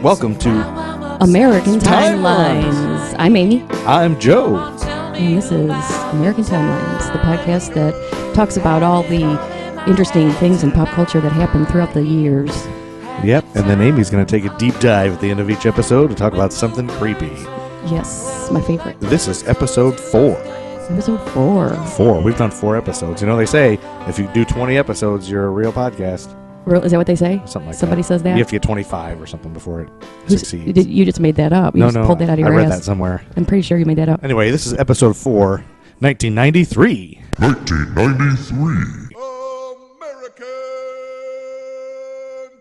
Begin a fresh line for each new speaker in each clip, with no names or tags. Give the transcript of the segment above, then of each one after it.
Welcome to
American Timelines. I'm Amy.
I'm Joe.
And this is American Timelines, the podcast that talks about all the interesting things in pop culture that happened throughout the years.
Yep, and then Amy's going to take a deep dive at the end of each episode to talk about something creepy.
Yes, my favorite.
This is episode 4.
Episode 4.
4. We've done 4 episodes. You know, they say if you do 20 episodes, you're a real podcast.
Is that what they say?
Something like
Somebody
that.
says that?
You have to get 25 or something before it succeeds.
You just made that up. You
No,
just pulled that out of your
I read
ass.
that somewhere.
I'm pretty sure you made that up.
Anyway, this is episode 4, 1993.
1993.
American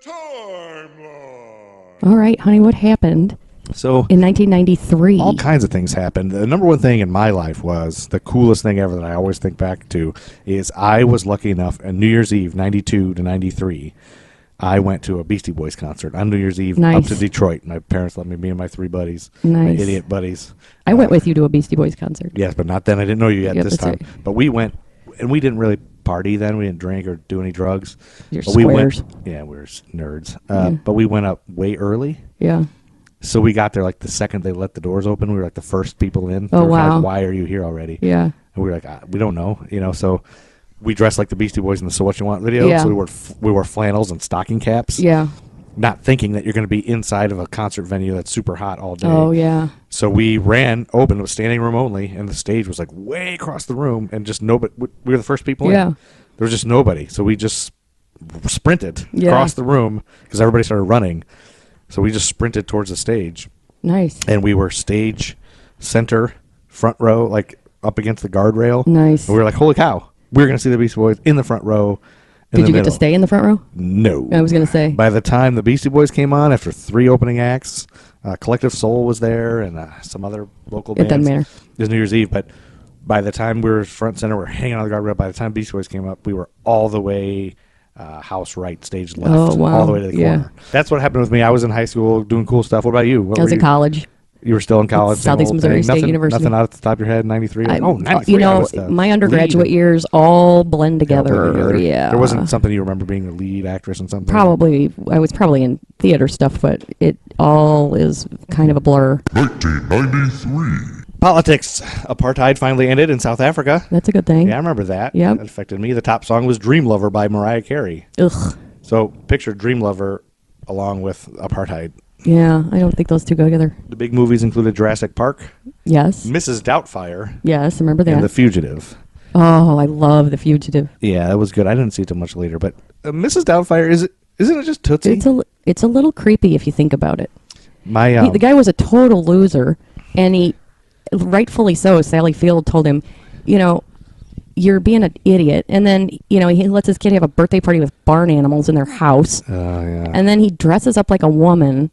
Timeline.
All right, honey, what happened
So,
in 1993?
all kinds of things happened. The number one thing in my life was the coolest thing ever that I always think back to is I was lucky enough on New Year's Eve, 92 to 93. I went to a Beastie Boys concert on New Year's Eve
Nice.
up to Detroit. My parents let me and my 3 buddies, my
Nice.
idiot buddies.
I went with you to a Beastie Boys concert.
Yes, but not then. I didn't know you yet
Yep,
this
that's
time.
right.
But we went, and we didn't really party then. We didn't drink or do any drugs.
You're
But we went,
squares.
yeah, we were nerds.
Yeah.
But we went up way early.
Yeah.
So we got there like the second they let the doors open. We were like the first people in.
Oh,
They were kinda
wow.
like, why are you here already?
Yeah.
And we were like, we don't know, So we dressed like the Beastie Boys in the "So What You Want" video.
Yeah.
So we wore flannels and stocking caps.
Yeah.
Not thinking that you're going to be inside of a concert venue that's super hot all day.
Oh, yeah.
So we ran open. It was standing room only, and the stage was like way across the room, and just nobody. We were the first people
Yeah.
in. There was just nobody. So we just sprinted
Yeah.
across the room because everybody started running. So we just sprinted towards the stage.
Nice.
And we were stage center, front row, like up against the guardrail.
Nice.
And we were like, holy cow, we're going to see the Beastie Boys in the front row. In
Did
the
you get to
middle.
stay in the front row?
No.
I was going to say.
By the time the Beastie Boys came on, after 3 opening acts, Collective Soul was there and some other local
It
bands.
doesn't matter.
It was New Year's Eve, but by the time we were front center, we were hanging on the guardrail. By the time Beastie Boys came up, we were all the way house right, stage left,
Oh, wow.
all the way to the
Yeah.
corner. That's what happened with me. I was in high school doing cool stuff. What about you? What
I was
were
in
you?
college.
You were still in college. same
Southeast
old
Missouri
thing?
State
Nothing,
University.
Nothing out at the top of your head, 93?
I-
93.
You
I
know,
was the
my undergraduate
lead.
years all blend
They all put
together.
together.
Yeah.
There wasn't something you remember being the lead actress in something?
Probably. I was probably in theater stuff, but it all is kind of a blur.
1993.
Politics. Apartheid finally ended in South Africa.
That's a good thing.
Yeah, I remember that.
Yep.
That affected me. The top song was Dream Lover by Mariah Carey.
Ugh.
So picture Dream Lover along with apartheid.
Yeah, I don't think those two go together.
The big movies included Jurassic Park,
Yes.
Mrs. Doubtfire,
Yes, I remember that.
and The Fugitive.
Oh, I love The Fugitive.
Yeah, that was good. I didn't see it too much later, but Mrs. Doubtfire isn't it just Tootsie?
It's a little creepy if you think about it.
My
The guy was a total loser, and he, rightfully so, Sally Field told him, you're being an idiot. And then, he lets his kid have a birthday party with barn animals in their house.
yeah.
And then he dresses up like a woman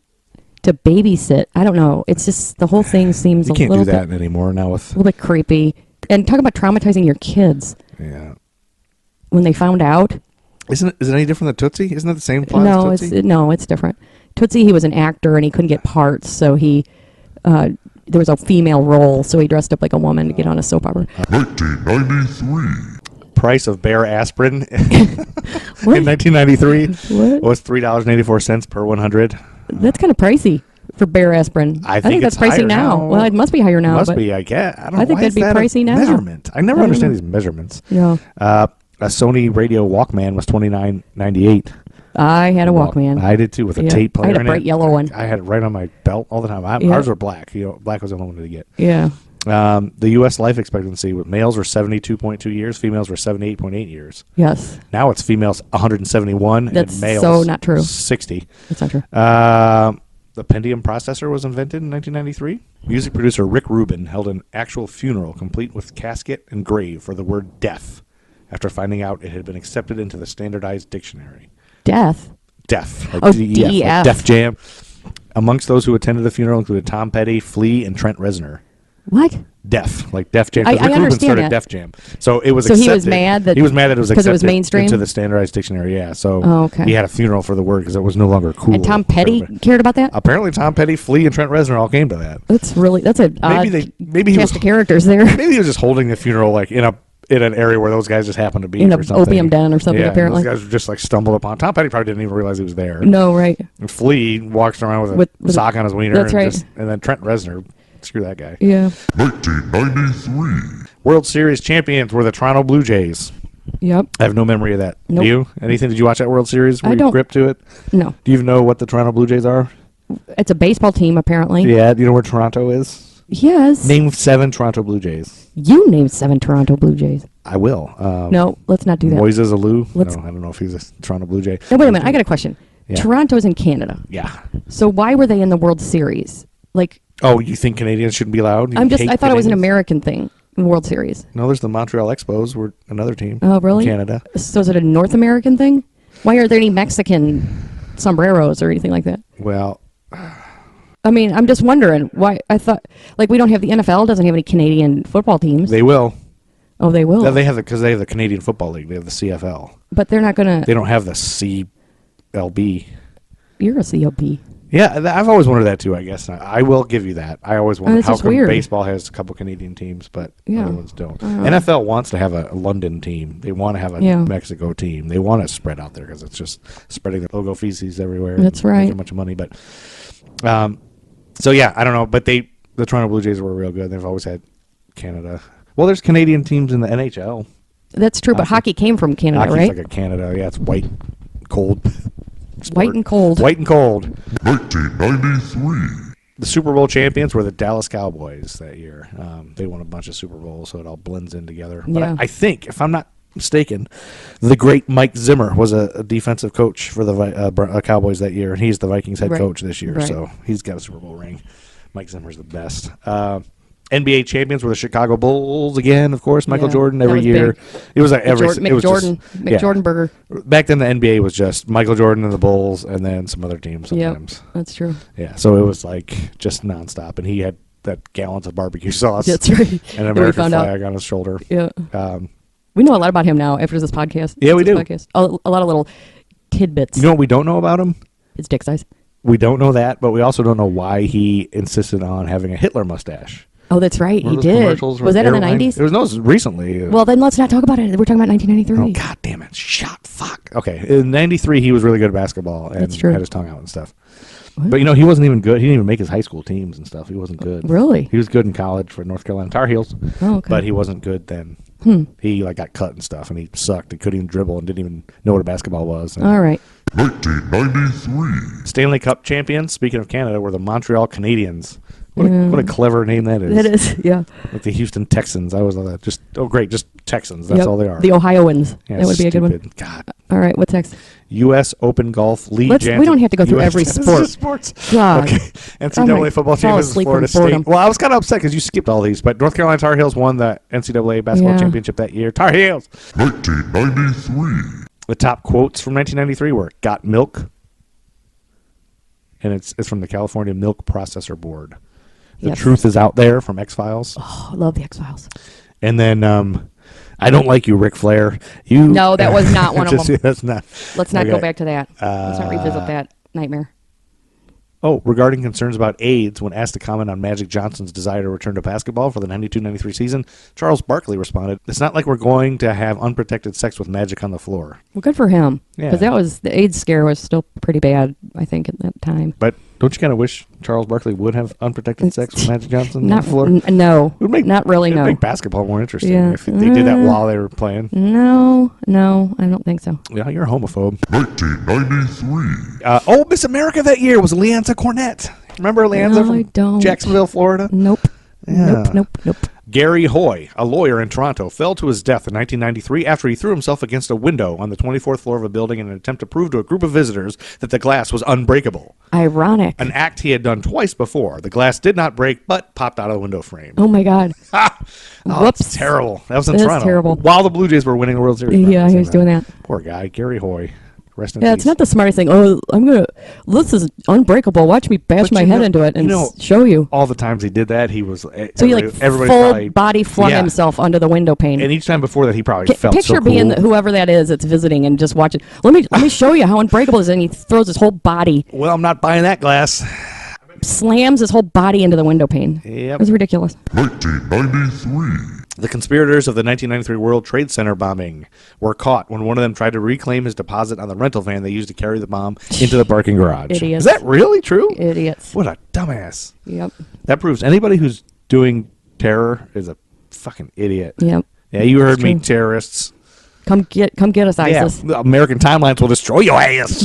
to babysit. I don't know. It's just, the whole thing seems
You
a
can't
little
do that
bit,
anymore now with
little bit creepy. And talk about traumatizing your kids
yeah.
when they found out.
Is it any different than Tootsie? Isn't it the same plot
No,
as Tootsie?
it's different. Tootsie, he was an actor and he couldn't get parts, so he there was a female role, so he dressed up like a woman to get on a soap opera.
1993.
Price of Bayer aspirin
What?
in 1993
What?
was $3.84 per 100.
That's kind of pricey for Bayer aspirin.
I think
that's
it's
pricey
higher
now.
now.
Well, it must be higher now.
Must
but
be, I guess. I don't know.
I think
Why
that'd
is
be
that a
pricey now.
measurement. I never
I don't
understand
know.
these measurements.
Yeah.
A Sony Radio Walkman was $29.98.
I had a Walkman.
I did too, with a
Yeah.
tape player.
I had a
in
bright
it.
yellow one.
I had it right on my belt all the time.
Yeah.
Ours were black. Black was the only one to get.
Yeah.
The U.S. life expectancy with males were 72.2 years, females were 78.8 years.
Yes.
Now it's females 171
That's
and males
so not true.
60.
That's not true.
The Pentium processor was invented in 1993. Music producer Rick Rubin held an actual funeral complete with casket and grave for the word death after finding out it had been accepted into the standardized dictionary.
Death.
Death. Like
Oh,
DEF,
DEF.
like Def Jam. Amongst those who attended the funeral included Tom Petty, Flea, and Trent Reznor.
What?
Def, like Def Jam. 'cause
I
Rick Rubin
understand
started
that.
Def Jam, so it was.
So he
accepted.
was mad that-
he was mad that it was
'cause it
accepted
was mainstream?
into the standardized dictionary. Yeah, so
Oh, okay.
he had a funeral for the word because it was no longer cool.
And Tom
for
Petty
everybody.
cared about that?
Apparently, Tom Petty, Flea, and Trent Reznor all came to that.
That's a odd
Maybe he
cast
was
of characters there.
maybe he was just holding the funeral like in in an area where those guys just happened to be
In
for
a
something.
opium den or something,
Yeah,
apparently.
those guys just like stumbled upon. Tom Petty probably didn't even realize he was there.
No, right.
And Flea walks around with a
With
sock on his wiener.
That's
and
right.
And then Trent Reznor, screw that guy.
Yeah.
1993.
World Series champions were the Toronto Blue Jays.
Yep.
I have no memory of that.
Nope.
Do you? Anything? Did you watch that World Series? Were
I
you
don't.
gripped to it?
No.
Do you even know what the Toronto Blue Jays are?
It's a baseball team, apparently.
Yeah. Do you know where Toronto is?
Yes.
Name 7 Toronto Blue Jays.
You named 7 Toronto Blue Jays.
I will.
No, let's not do that.
Moises Alou.
Let's-
No, I don't know if he's a Toronto Blue Jay.
No, wait a minute. I got a question.
Yeah.
Toronto's in Canada.
Yeah.
So why were they in the World Series? Like,
Oh, you think Canadians shouldn't be allowed? You hate
I thought it was an
Canadians?
American thing, the World Series.
No, there's the Montreal Expos. We're another team.
Oh, really?
Canada.
So is it a North American thing? Why are there any Mexican sombreros or anything like that?
Well,
I mean, I'm just wondering why. I thought, like, we don't have the NFL doesn't have any Canadian football teams.
they will.
Oh, they will.
Yeah, they have because they have the Canadian Football League. They have the CFL.
But they're not going
They
to.
don't have the CLB.
You're a COP.
Yeah, I've always wondered that too. I guess I will give you that. I always wondered
it's
how
just
come
weird.
baseball has a couple Canadian teams, but
Yeah.
other ones don't.
Uh,
NFL wants to have a London team. They want to have a
Yeah.
Mexico team. They want to spread out there because it's just spreading the logo feces everywhere.
That's
and
right.
making a bunch of money, but so yeah, I don't know. But the Toronto Blue Jays were real good. They've always had Canada. Well, there's Canadian teams in the NHL.
That's true, but hockey came from Canada,
Hockey's
right?
like a Canada. Yeah, it's white, cold.
White and cold.
White and cold.
1993.
The Super Bowl champions were the Dallas Cowboys that year. They won a bunch of Super Bowls, so it all blends in together. But
Yeah.
I think, if I'm not mistaken, the great Mike Zimmer was a defensive coach for the Cowboys that year, and he's the Vikings head
Right.
coach this year.
Right.
So he's got a Super Bowl ring. Mike Zimmer's the best. NBA champions were the Chicago Bulls again, of course. Michael
Yeah,
Jordan
that
every
was
year.
big.
It was like every. It was
McJordan.
just- yeah.
McJordan Burger.
Back then, the NBA was just Michael Jordan and the Bulls, and then some other teams
Yep,
sometimes.
that's true.
Yeah, so it was like just nonstop, and he had that gallons of barbecue sauce.
That's right.
And an
That we
American
found out.
flag on his shoulder.
Yeah.
Um,
We know a lot about him now after this podcast.
Yeah, we
This
do.
Podcast. A lot of little tidbits.
you know what we don't know about him?
His dick size.
We don't know that, but we also don't know why he insisted on having a Hitler mustache.
Oh, that's right. He
Remember those
did.
commercials
Was
with
that in the
airline?
90s?
It was no, it was recently.
Well, then let's not talk about it. We're talking about 1993.
Oh, God damn it. Shut fuck. Okay. In 93, he was really good at basketball and
That's true.
had his tongue out and stuff.
What?
But, he wasn't even good. He didn't even make his high school teams and stuff. He wasn't good.
Really?
He was good in college for North Carolina Tar Heels.
Oh, okay.
But he wasn't good then. He got cut and stuff, and he sucked. He couldn't even dribble and didn't even know what a basketball was. And
All right.
1993.
Stanley Cup champions, speaking of Canada, were the Montreal Canadiens. What a clever name that is.
That is, yeah.
Like the Houston Texans. I was like, just Texans. That's
Yep.
all they are.
The Ohioans.
Yeah,
That would be a good one.
stupid. God.
All right. What's next?
U.S. Open golf lead.
We don't have to go through every
This is
sport.
just sports.
God.
Okay. NCAA
I might
football
fall
champions is
asleep
Florida
from boredom.
State. Well, I was kind of upset because you skipped all these, but North Carolina Tar Heels won the NCAA basketball
Yeah.
championship that year. Tar Heels.
1993.
The top quotes from 1993 were "Got milk," and it's from the California Milk Processor Board. The
Yes.
truth is out there from X Files,
Oh, I love the X-Files.
and then I don't like you, Ric Flair. You
No, that was not one of
Just-
them.
That's not.
Let's not
Okay.
go back to that. Let's not revisit that nightmare.
Oh, regarding concerns about AIDS, when asked to comment on Magic Johnson's desire to return to basketball for the 92-93 season, Charles Barkley responded, "It's not like we're going to have unprotected sex with Magic on the floor."
Well, good for him.
Yeah.
Because the AIDS scare was still pretty bad, I think, at that time.
But don't you kind of wish Charles Barkley would have unprotected sex with Magic Johnson on
Not
the floor?
no,
It would make,
not really.
it'd
No,
make basketball more interesting
Yeah.
if they did that while they were playing.
no, I don't think so.
Yeah, you're a homophobe.
1993.
Miss America that year was Leanza Cornett. Remember Leanza
No,
from
I don't.
Jacksonville, Florida?
Nope.
Yeah.
Nope.
Gary Hoy, a lawyer in Toronto, fell to his death in 1993 after he threw himself against a window on the 24th floor of a building in an attempt to prove to a group of visitors that the glass was unbreakable.
Ironic.
An act he had done twice before. The glass did not break, but popped out of the window frame.
Oh my God.
Oh,
Whoops.
that's terrible. That was in
That is
Toronto.
terrible.
While the Blue Jays were winning the World Series.
Yeah, he was doing that.
Poor guy, Gary Hoy. Rest in
Yeah,
peace.
it's not the smartest thing. Oh, this is unbreakable. Watch me bash
But
my
you
head
know-
into it and
you know-
show you.
All the times he did that, he was.
So he
everybody
full
probably,
body flung
Yeah.
himself under the window pane.
And each time before that, he probably felt
Picture
so
being
cool.
whoever that is that's visiting and just watching. Let me show you how unbreakable it is. And he throws his whole body,
Well, I'm not buying that glass.
slams his whole body into the window pane.
Yep.
It was ridiculous.
1993.
The conspirators of the 1993 World Trade Center bombing were caught when one of them tried to reclaim his deposit on the rental van they used to carry the bomb into the parking garage.
Idiots.
Is that really true?
Idiots.
What a dumbass.
Yep.
That proves anybody who's doing terror is a fucking idiot.
Yep.
Yeah, you heard
It's
me,
true.
terrorists.
Come get us, ISIS.
Yeah, the American timelines will destroy your ass.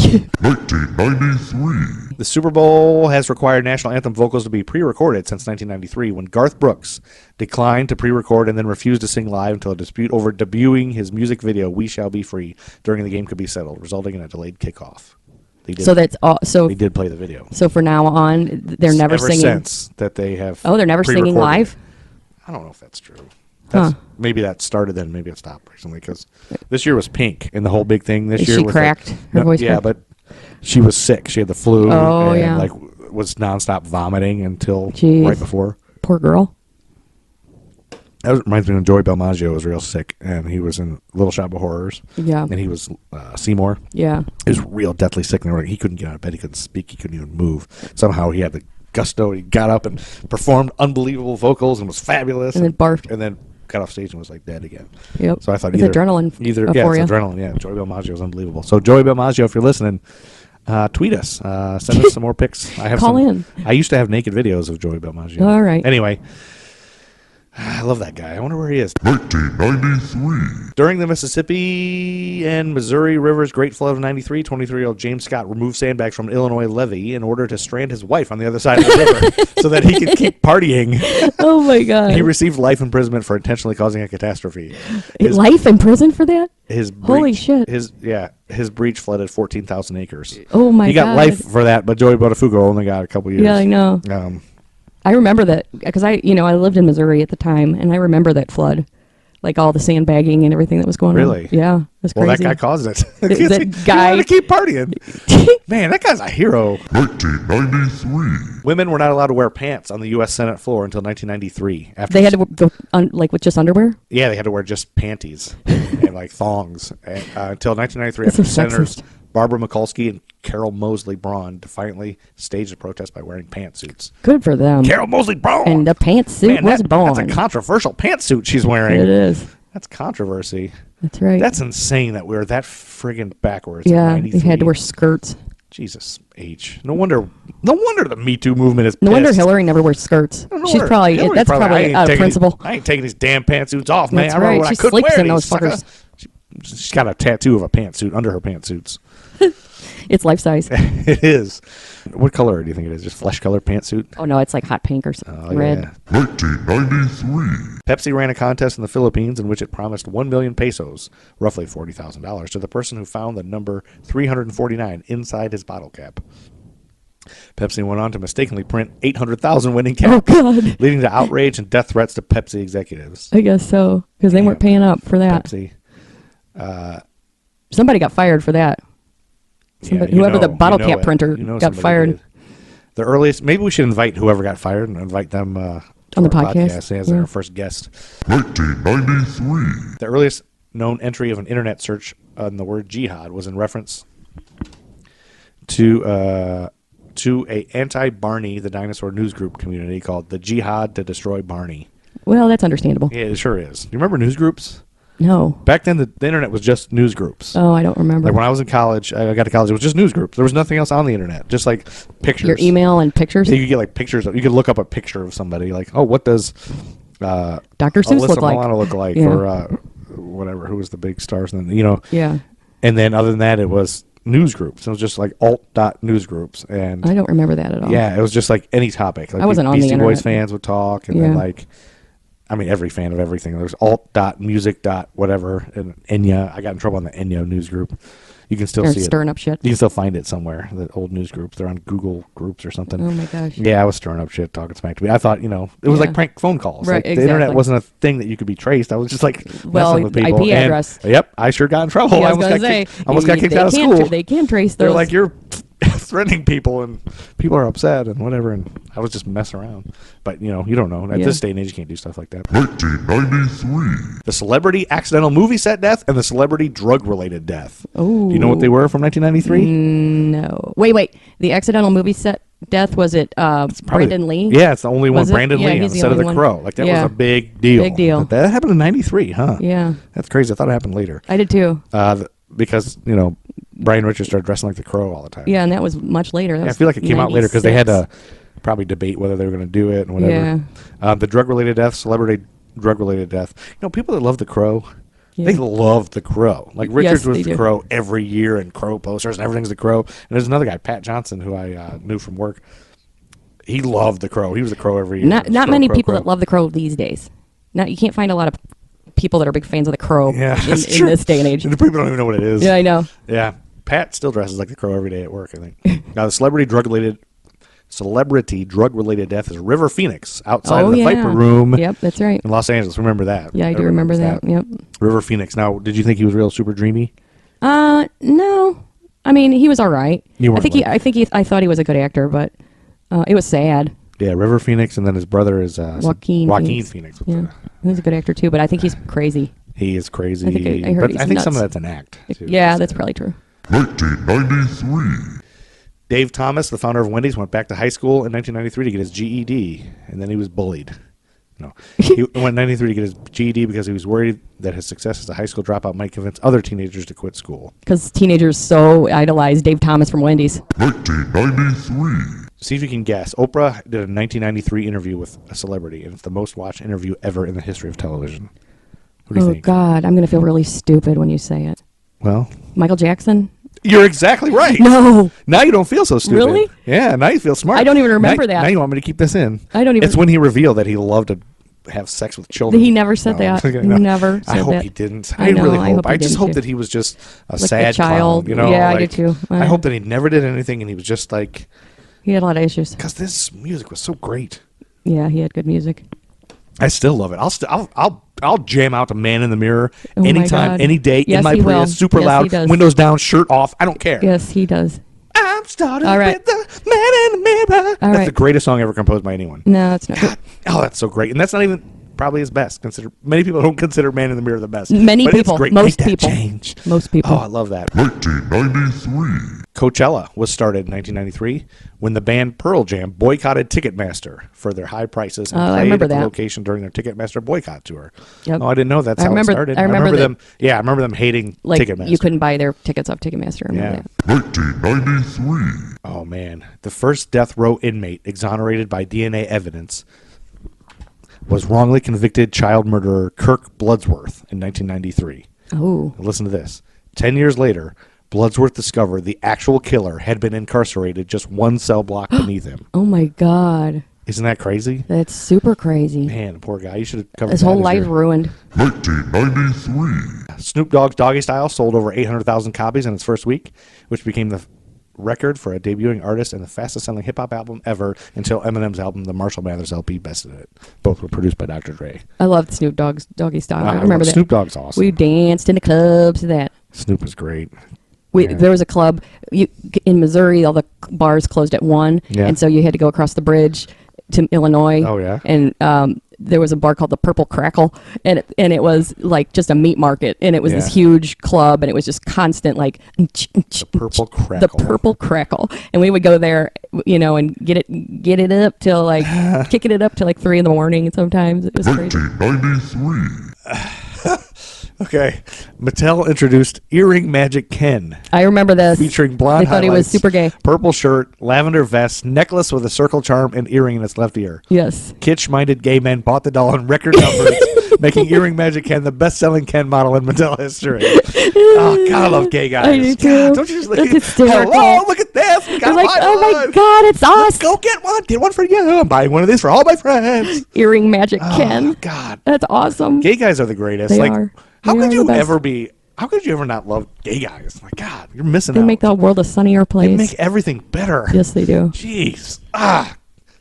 1993.
The Super Bowl has required national anthem vocals to be pre-recorded since 1993 when Garth Brooks declined to pre-record and then refused to sing live until a dispute over debuting his music video "We Shall Be Free" during the game could be settled, resulting in a delayed kickoff. They did,
So that's all. So
they did play the video.
so for now on, they're never
Ever
singing.
since that they have.
Oh, they're never singing
pre-recorded.
live.
I don't know if that's true. That's,
Huh.
Maybe that started then. Maybe it stopped recently because this year was Pink, and the whole big thing this
Is
year
she
was
cracked? Her voice
yeah,
cracked?
but she was sick. She had the flu.
Oh,
and
yeah.
like was nonstop vomiting until
Jeez.
right before.
Poor girl.
That reminds me when Joey Belmaggio was real sick, and he was in Little Shop of Horrors.
Yeah.
And he was Seymour.
Yeah.
He was real deathly sick, and they were like, he couldn't get out of bed. He couldn't speak. He couldn't even move. Somehow he had the gusto. He got up and performed unbelievable vocals and was fabulous.
And then barfed.
And then got off stage and was like dead again.
Yep.
So I thought
It's adrenaline
yeah, it's
euphoria.
adrenaline. Yeah, Joey Belmaggio was unbelievable. So Joey Belmaggio, if you're listening, tweet us, send us some more pics. I have
Call
some,
in.
I used to have naked videos of Joey Belmaggio.
All right.
Anyway, I love that guy. I wonder where he is.
1993.
During the Mississippi and Missouri Rivers Great Flood of 93, 23-year-old James Scott removed sandbags from an Illinois levee in order to strand his wife on the other side of the river so that he could keep partying.
Oh my God.
He received life imprisonment for intentionally causing a catastrophe. His,
Life in prison for that?
his
Holy
breach-
shit.
His breach flooded 14,000 acres.
Oh my God.
He got life for that, but Joey Botafugo only got a couple years.
Yeah, I know. I remember that because I lived in Missouri at the time, and I remember that flood, like all the sandbagging and everything that was going
Really?
on. Yeah, it was
Well,
crazy.
that guy caused it.
That
He
guy-
wanted to keep partying. Man, that guy's a hero.
1993.
Women were not allowed to wear pants on the U.S. Senate floor until 1993. After
They had to go like with just underwear.
Yeah, they had to wear just panties and like thongs until 1993
That's
after
so
Senators
sexist.
Barbara Mikulski and Carol Mosley Braun defiantly staged a protest by wearing pantsuits.
Good for them.
Carol Mosley Braun!
And the pantsuit
Man,
was
that's
born.
a controversial pantsuit she's wearing.
It is.
That's controversy.
That's right.
That's insane that we were that friggin' backwards.
yeah.
in
They
93.
had to wear skirts.
Jesus H. No wonder the Me Too movement is
No wonder
pissed.
Hillary never wears skirts.
No
She's
wonder-
probably
Hillary's
that's probably
I ain't
out of
taking
principle.
these- I ain't taking these damn pantsuits off, man.
That's
I remember
right.
when
She
I couldn't
sleeps
wear
in those
these, sucker.
fuckers.
She's got a tattoo of a pantsuit under her pantsuits.
It's life size.
It is. What color do you think it is? Just flesh color pantsuit?
Oh no, it's like hot pink or red.
Yeah.
1993.
Pepsi ran a contest in the Philippines in which it promised 1 million pesos, roughly $40,000, to the person who found the number 349 inside his bottle cap. Pepsi went on to mistakenly print 800,000 winning
Oh
caps,
God.
leading to outrage and death threats to Pepsi executives.
I guess so because they weren't paying up for that.
Pepsi.
Somebody got fired for that. Somebody,
Yeah, you
whoever the
know-
bottle
you know
cap
it.
printer
You know
got
somebody
fired.
did. The earliest, maybe we should invite whoever got fired and invite them to
On the
our
podcast?
as
Yeah.
our first guest.
1993.
The earliest known entry of an internet search on the word jihad was in reference to a anti-Barney the Dinosaur newsgroup community called the Jihad to Destroy Barney.
Well, that's understandable.
Yeah, it sure is. You remember newsgroups?
No.
Back then, the internet was just news groups.
Oh, I don't remember.
Like when I was in college, I got to college, it was just news groups. There was nothing else on the internet, just like pictures.
Your email and pictures.
You could get like pictures. You could look up a picture of somebody. Like, oh, what does
Dr. Seuss
Alyssa
look like?
Milano look like,
Yeah.
or whatever? Who was the big stars? And then,
Yeah.
And then other than that, it was news groups. It was just like alt.news grous, and
I don't remember that at all.
yeah, it was just like any topic. Like
I wasn't on the
Beastie Boys
internet.
fans would talk, and then
Yeah.
like, I mean, every fan of everything. There's alt.music. Whatever, and Enya. I got in trouble on the Enya news group. You can still
They're
see it.
stirring up shit.
You can still find it somewhere. The old news groups. They're on Google Groups or something.
Oh my gosh.
Yeah, I was stirring up shit, talking smack to me. I thought, it was like
Yeah.
prank phone calls.
Right,
Like, the internet
exactly.
wasn't a thing that you could be traced. I was just like
Well,
messing with people.
IP
And,
address.
yep, I sure got in trouble.
Yeah, I
I
was
almost
gonna
got
say,
kicked, almost got kicked
they
out of
can't
school.
They can trace those.
They're like, you're threatening people, and people are upset and whatever. And I was just messing around. But, you don't know. At
Yeah.
this day and age, you can't do stuff like that.
1993.
The celebrity accidental movie set death and the celebrity drug-related death.
Oh.
Do you know what they were from 1993?
No. Wait. The accidental movie set death? Was it
Probably-
Brandon Lee?
Yeah, it's the only one.
Was it?
Brandon
Yeah,
Lee
he's the
instead of
only
the
one.
Crow. Like that
Yeah.
was a big deal.
Big deal.
That happened in '93, huh?
Yeah,
That's crazy. I thought it happened later.
I did too.
Because Brian Richards started dressing like the Crow all the time.
Yeah, and that was much later. That
Yeah, I
was
feel like it came out later because they had
96.
to probably debate whether they were going to do it and whatever.
Yeah.
The drug-related death, celebrity drug-related death. People that love the Crow,
Yeah.
they love the Crow. Like Richards
Yes,
was
they
the
do.
Crow every year, and Crow posters and everything's the Crow. And there's another guy, Pat Johnson, who I knew from work. He loved the Crow. He was the Crow every year.
Not
It was
many
Crow,
people
Crow.
that love the Crow these days. Not you can't find a lot of people that are big fans of the Crow
Yeah,
in
that's true.
this day and age.
And people don't even know what it is.
Yeah, I know.
Yeah, Pat still dresses like the Crow every day at work, I think. Now, the celebrity drug-related death is River Phoenix outside of the Viper Room
Yep, that's right.
in Los Angeles. Remember that?
Yeah, I do
Everyone
remember
knows
that. Yep.
River Phoenix. Now, did you think he was real super dreamy?
No. I mean, he was all right.
You weren't
I thought he was a good actor, but it was sad.
Yeah, River Phoenix, and then his brother is
Joaquin
Phoenix.
Yeah, he was a good actor too, but I think he's crazy.
He is crazy.
I think I heard
but
he's
I think some of
nuts.
that's an act. Too.
Yeah, that's probably true.
1993.
Dave Thomas, the founder of Wendy's, went back to high school in 1993 to get his GED, and then he was bullied. No, he went in 1993 to get his GED because he was worried that his success as a high school dropout might convince other teenagers to quit school.
Because teenagers so idolize Dave Thomas from Wendy's.
1993.
See if you can guess. Oprah did a 1993 interview with a celebrity, and it's the most watched interview ever in the history of television. What do you
Oh
think?
God, I'm gonna feel really stupid when you say it.
Well,
Michael Jackson?
you're exactly right.
No,
Now you don't feel so stupid.
Really?
Yeah, now you feel smart.
I don't even remember
Now-
that.
Now you want me to keep this in.
I don't even.
It's when he revealed that he loved to have sex with children.
He never said
No, I'm
that.
kidding.
He never
I
said
hope
that.
he didn't.
I know,
really
I
hope.
hope he
I just
didn't
hope
too.
that he was just a
a
sad
child.
clown.
Yeah, I do
like,
too.
I hope that he never did anything, and he was just like,
He had a lot of issues.
because this music was so great.
Yeah, he had good music.
I still love it. I'll jam out to "Man in the Mirror"
Oh my
anytime,
God.
any day
Yes,
in my
he will.
Prius, super
Yes, he
loud,
does.
windows down, shirt off. I don't care.
Yes, he does.
I'm starting
All right.
with the "Man in the Mirror."
All
That's
right.
the greatest song ever composed by anyone.
No, it's not.
God, oh, that's so great, and that's not even probably his best. Many people don't consider "Man in the Mirror" the best.
Many
but it's
people,
great.
most
Make that
people.
change.
Most people.
Oh, I love that.
1993.
Coachella was started in 1993 when the band Pearl Jam boycotted Ticketmaster for their high prices and
Oh, I
played
remember
at the
that.
location during their Ticketmaster boycott tour.
Yep.
Oh, I didn't know that's
I
how
remember-
it started.
I remember that-
them. Yeah, I remember them hating
Like
Ticketmaster.
you couldn't buy their tickets off Ticketmaster. I remember
Yeah.
that.
1993.
Oh man, the first death row inmate exonerated by DNA evidence was wrongly convicted child murderer Kirk Bloodsworth in 1993.
Oh,
Listen to this. 10 years later, Bloodsworth discovered the actual killer had been incarcerated just one cell block beneath him.
oh my God,
Isn't that crazy?
that's super crazy.
Man, poor guy. You should have covered
His
that
whole
as
life
your-
ruined.
1993.
Snoop Dogg's Doggy Style sold over 800,000 copies in its first week, which became the record for a debuting artist and the fastest selling hip hop album ever until Eminem's album, The Marshall Mathers LP, bested it. Both were produced by Dr. Dre.
I loved Snoop Dogg's Doggy Style. I
love
remember that.
Snoop Dogg's awesome.
We danced in the clubs to that.
Snoop is great. Yeah.
There was a club in Missouri. All the bars closed at 1,
Yeah.
and so you had to go across the bridge to Illinois.
Oh, yeah?
And there was a bar called the Purple Crackle, and it was like just a meat market, and it was this
Yeah.
huge club, and it was just constant like the
Purple Crackle.
The Purple Crackle, and we would go there, and get it up till like kicking it up till like 3 a.m. Sometimes it was crazy.
1993.
Okay. Mattel introduced Earring Magic Ken,
I remember this.
featuring blonde
They thought he was
highlights,
super gay.
purple shirt, lavender vest, necklace with a circle charm, and earring in its left ear.
Yes.
Kitsch-minded gay men bought the doll in record numbers, making Earring Magic Ken the best-selling Ken model in Mattel history. Oh, God, I love gay guys.
I do too.
God, don't you just look
That's
at
hysterical.
hello, look at this. We got
They're like,
one.
oh my God, it's us.
Go get one. Get one for you. I'm buying one of these for all my friends.
Earring Magic
Oh,
Ken.
God.
That's awesome.
Gay guys are the greatest.
They
like,
are.
How
They
could
are
you
the best.
ever be... How could you ever not love gay guys? My God, you're missing
They
out.
make the world a sunnier place.
They make everything better.
Yes, they do.
Jeez.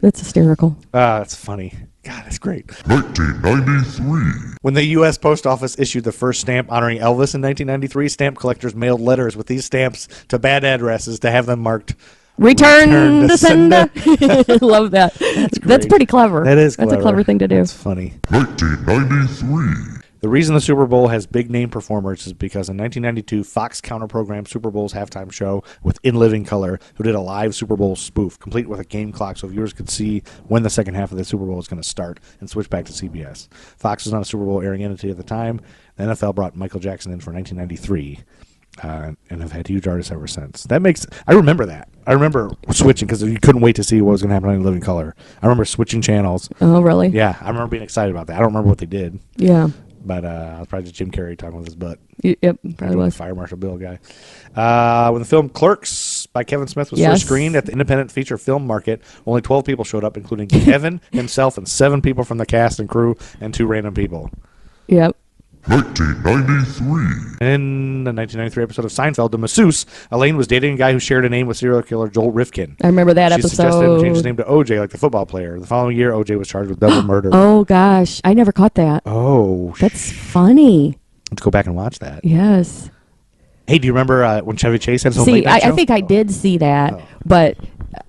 That's hysterical.
That's funny. God, that's great.
1993.
When the U.S. Post Office issued the first stamp honoring Elvis in 1993, stamp collectors mailed letters with these stamps to bad addresses to have them marked
Return to
sender.
sender. Love that. That's
great.
pretty clever.
That is
That's
clever.
a clever thing to do.
That's funny.
1993.
The reason the Super Bowl has big name performers is because in 1992, Fox counter-programmed Super Bowl's halftime show with In Living Color, who did a live Super Bowl spoof, complete with a game clock so viewers could see when the second half of the Super Bowl was going to start, and switch back to CBS. Fox was not a Super Bowl airing entity at the time. The NFL brought Michael Jackson in for 1993. And have had huge artists ever since. I remember that. I remember switching because you couldn't wait to see what was going to happen on In Living Color. I remember switching channels.
Oh, really?
Yeah, I remember being excited about that. I don't remember what they did,
Yeah.
but I was probably just Jim Carrey talking with his butt.
Yep, probably
The
was.
Fire Marshal Bill guy. When the film Clerks by Kevin Smith was
Yes.
first screened at the independent feature film market, only 12 people showed up, including Kevin himself and 7 people from the cast and crew and 2 random people.
Yep.
1993.
In the 1993 episode of Seinfeld, The Masseuse, Elaine was dating a guy who shared a name with serial killer Joel Rifkin.
I remember that
She suggested him change his
episode.
name to OJ, like the football player. The following year, OJ was charged with double murder.
Oh, gosh. I never caught that.
Oh,
That's funny.
let's go back and watch that.
Yes.
Hey, do you remember when Chevy Chase had his own
See,
late night
I
show?
think I did see that,
Oh.
but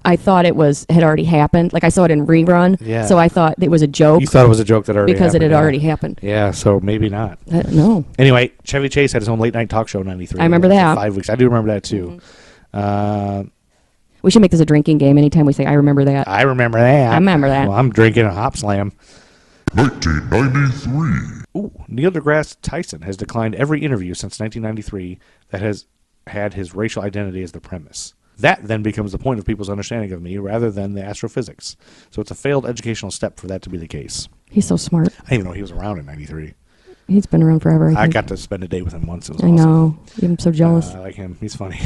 I thought it had already happened. Like I saw it in rerun,
Yeah.
so I thought it was a joke
You thought it was a joke that already
because it
happened,
had
yeah.
already happened.
Yeah, so maybe not.
No.
Anyway, Chevy Chase had his own late night talk show in 93.
I remember
For
that.
5 weeks. I do remember that too.
We should make this a drinking game anytime we say, I remember that.
I remember that.
I remember that.
Well, I'm drinking a Hop Slam.
1993.
Ooh, Neil deGrasse Tyson has declined every interview since 1993 that has had his racial identity as the premise. That then becomes the point of people's understanding of me rather than the astrophysics. So it's a failed educational step for that to be the case.
He's so smart.
I didn't even know he was around in 93.
He's been around forever. I
I
think.
got to spend a day with him once. It was
I
awesome.
know. I'm so jealous.
I like him. He's funny.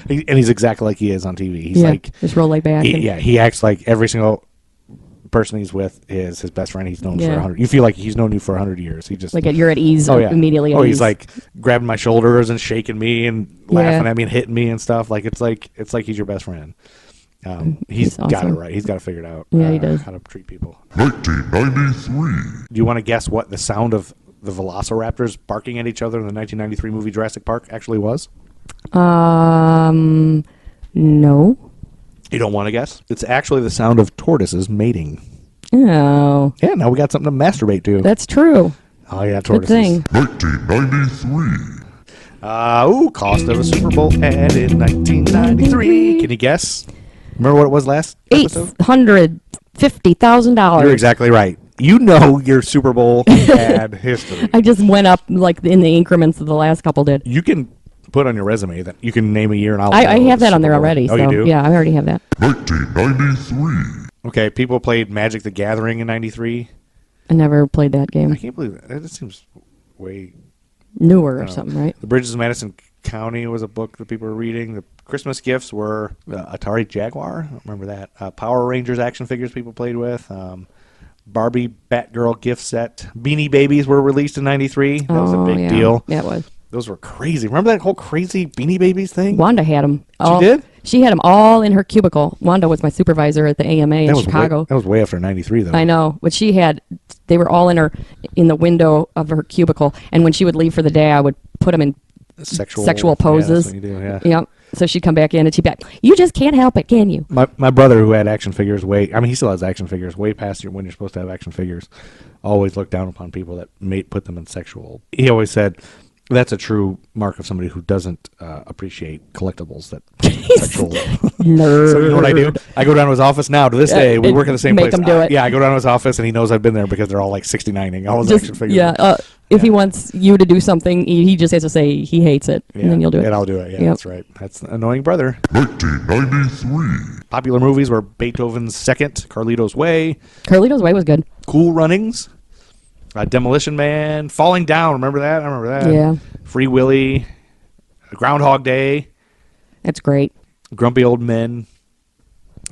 And he's exactly like he is on TV. He's
yeah.
like,
Just roll laid back. and-
he acts like every single person he's with is his best friend. He's known for
Yeah.
100. You feel like he's known you for 100 years. He just
Like you're at ease
Oh yeah.
immediately. At
Oh,
ease.
he's like grabbing my shoulders and shaking me and laughing at me and hitting me and stuff. Like it's like he's your best friend. He's got it
awesome.
right. He's got to figure it out.
Yeah, he does.
How to treat people.
1993.
Do you want to guess what the sound of the Velociraptors barking at each other in the 1993 movie Jurassic Park actually was?
No.
You don't want to guess? It's actually the sound of tortoises mating.
Oh,
Yeah, now we got something to masturbate to.
that's true.
Oh yeah,
Good
tortoises.
thing.
1993.
Cost of a Super Bowl ad in 1993. Can you guess? Remember what it was last episode?
$850,000.
You're exactly right. You know your Super Bowl ad history.
I just went up like in the increments of the last couple did.
You can put on your resume that you can name a year and I'll
I
know
have
the
that on
Super
there
Bowl.
already.
Oh,
so
you do?
yeah, I already have that.
1993.
Okay, people played Magic the Gathering in 93.
I never played that
I
game.
can't believe that. That seems way...
Newer or
Oh.
something, right?
The Bridges of Madison County was a book that people were reading. The Christmas gifts were Atari Jaguar. I don't remember that. Power Rangers action figures people played with. Barbie Batgirl gift set. Beanie Babies were released in 93. That was a big
yeah.
deal.
Yeah, it was.
Those were crazy. Remember that whole crazy Beanie Babies thing?
Wanda had them.
did?
She had them all in her cubicle. Wanda was my supervisor at the AMA in
That was
Chicago.
that was way after 93, though.
I know, but they were all in the window of her cubicle, and when she would leave for the day, I would put them in
Sexual
sexual
Yeah,
poses.
that's what you do, yeah.
Yep. So she'd come back in, and she'd be like, "You just can't help it, can you?"
My brother, who had action figures, he still has action figures way past when you're supposed to have action figures, always looked down upon people that put them in sexual. He always said that's a true mark of somebody who doesn't appreciate collectibles. That sexual.
Nerd.
So you know what I do? I go down to his office now. To this day, we
and
work in the same
make
place.
him do it.
Yeah, I go down to his office, and he knows I've been there because they're all like 69ing all his action figures.
Yeah. If he wants you to do something, he just has to say he hates it,
Yeah,
and then you'll do it.
And I'll do it. Yeah,
Yep.
that's right. That's an annoying brother.
1993.
Popular movies were Beethoven's Second, Carlito's Way,
Carlito's Way was good.
Cool Runnings, Demolition Man, Falling Down. Remember that? I remember that.
Yeah.
Free Willy, Groundhog Day,
That's great.
Grumpy Old Men,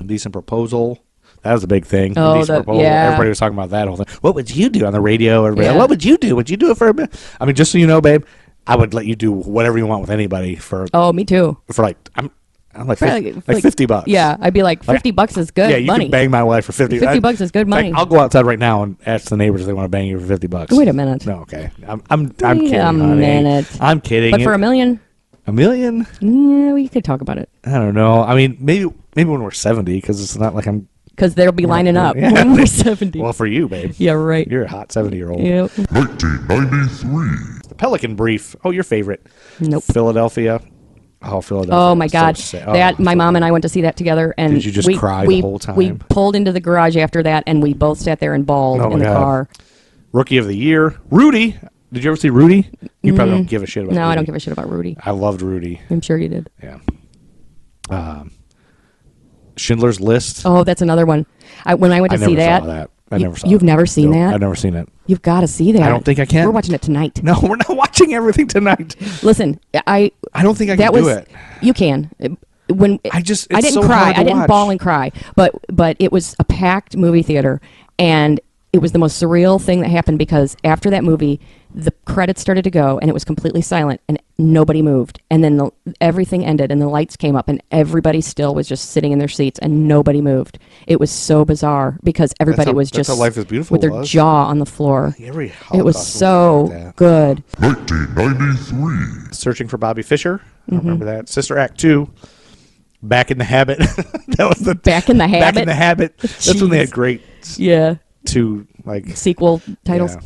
Indecent Proposal. That was a big thing.
Oh,
Indecent Proposal.
yeah.
Everybody was talking about that whole thing. What would you do on the radio? Everybody,
Yeah.
what would you do? Would you do it for a bit? I mean, just so you know, babe, I would let you do whatever you want with anybody for
Oh, me too.
like I'm like,
For
50 bucks.
Yeah, I'd be like, $50 is good
Yeah, you
money.
can bang my wife for 50.
$50 is good
In fact,
money.
I'll go outside right now and ask the neighbors if they want to bang you for $50.
Wait a minute.
No, okay. I'm
Wait
kidding.
a
honey.
minute.
I'm kidding.
But for $1 million,
$1 million?
yeah, we could talk about it.
I don't know. I mean, maybe when we're 70, because it's not like I'm
because they'll be lining up
Yeah.
when we're 70.
Well, for you, babe.
Yeah, right.
You're a hot 70-year-old.
Yep.
1993.
The Pelican Brief. Oh, your favorite.
Nope.
Philadelphia. Oh, Philadelphia.
Oh my
was so
God!
sad.
That
Oh,
my
so
mom and
good.
I went to see that together, and
Did you just cry the whole time?
We pulled into the garage after that, and we both sat there and bawled
Oh,
in the
my God.
car.
Rookie of the Year. Rudy. Did you ever see Rudy? You probably don't give a shit about
No,
Rudy.
I don't give a shit about Rudy.
I loved Rudy.
I'm sure you did.
Yeah. Schindler's List.
Oh, that's another one. When I went to
I
see
never
that,
saw that. I
you-
never saw
you've
it.
never seen
Nope,
that?
I've never seen it.
you've got to see that.
I don't think I can.
We're watching it tonight.
No, we're not watching everything tonight.
Listen, I
I don't think I
that
can
was
do it.
you can. When
I just-
I
it's
didn't
so
cry.
hard to
I didn't
watch.
bawl and cry, but it was a packed movie theater, and it was the most surreal thing that happened because after that movie, the credits started to go and it was completely silent and nobody moved, and then everything ended and the lights came up and everybody still was just sitting in their seats and nobody moved. It was so bizarre because everybody was
that's
just
how Life is Beautiful
with their
was.
jaw on the floor.
Every
It was
Holocaust
so
movie like that.
good.
1993.
Searching for Bobby Fischer. I
Mm-hmm.
don't remember that. Sister Act 2. Back in the Habit. That was the
Back in the
Back in
Habit?
the Habit. That's when they had
Jeez.
great
Yeah,
two
sequel titles.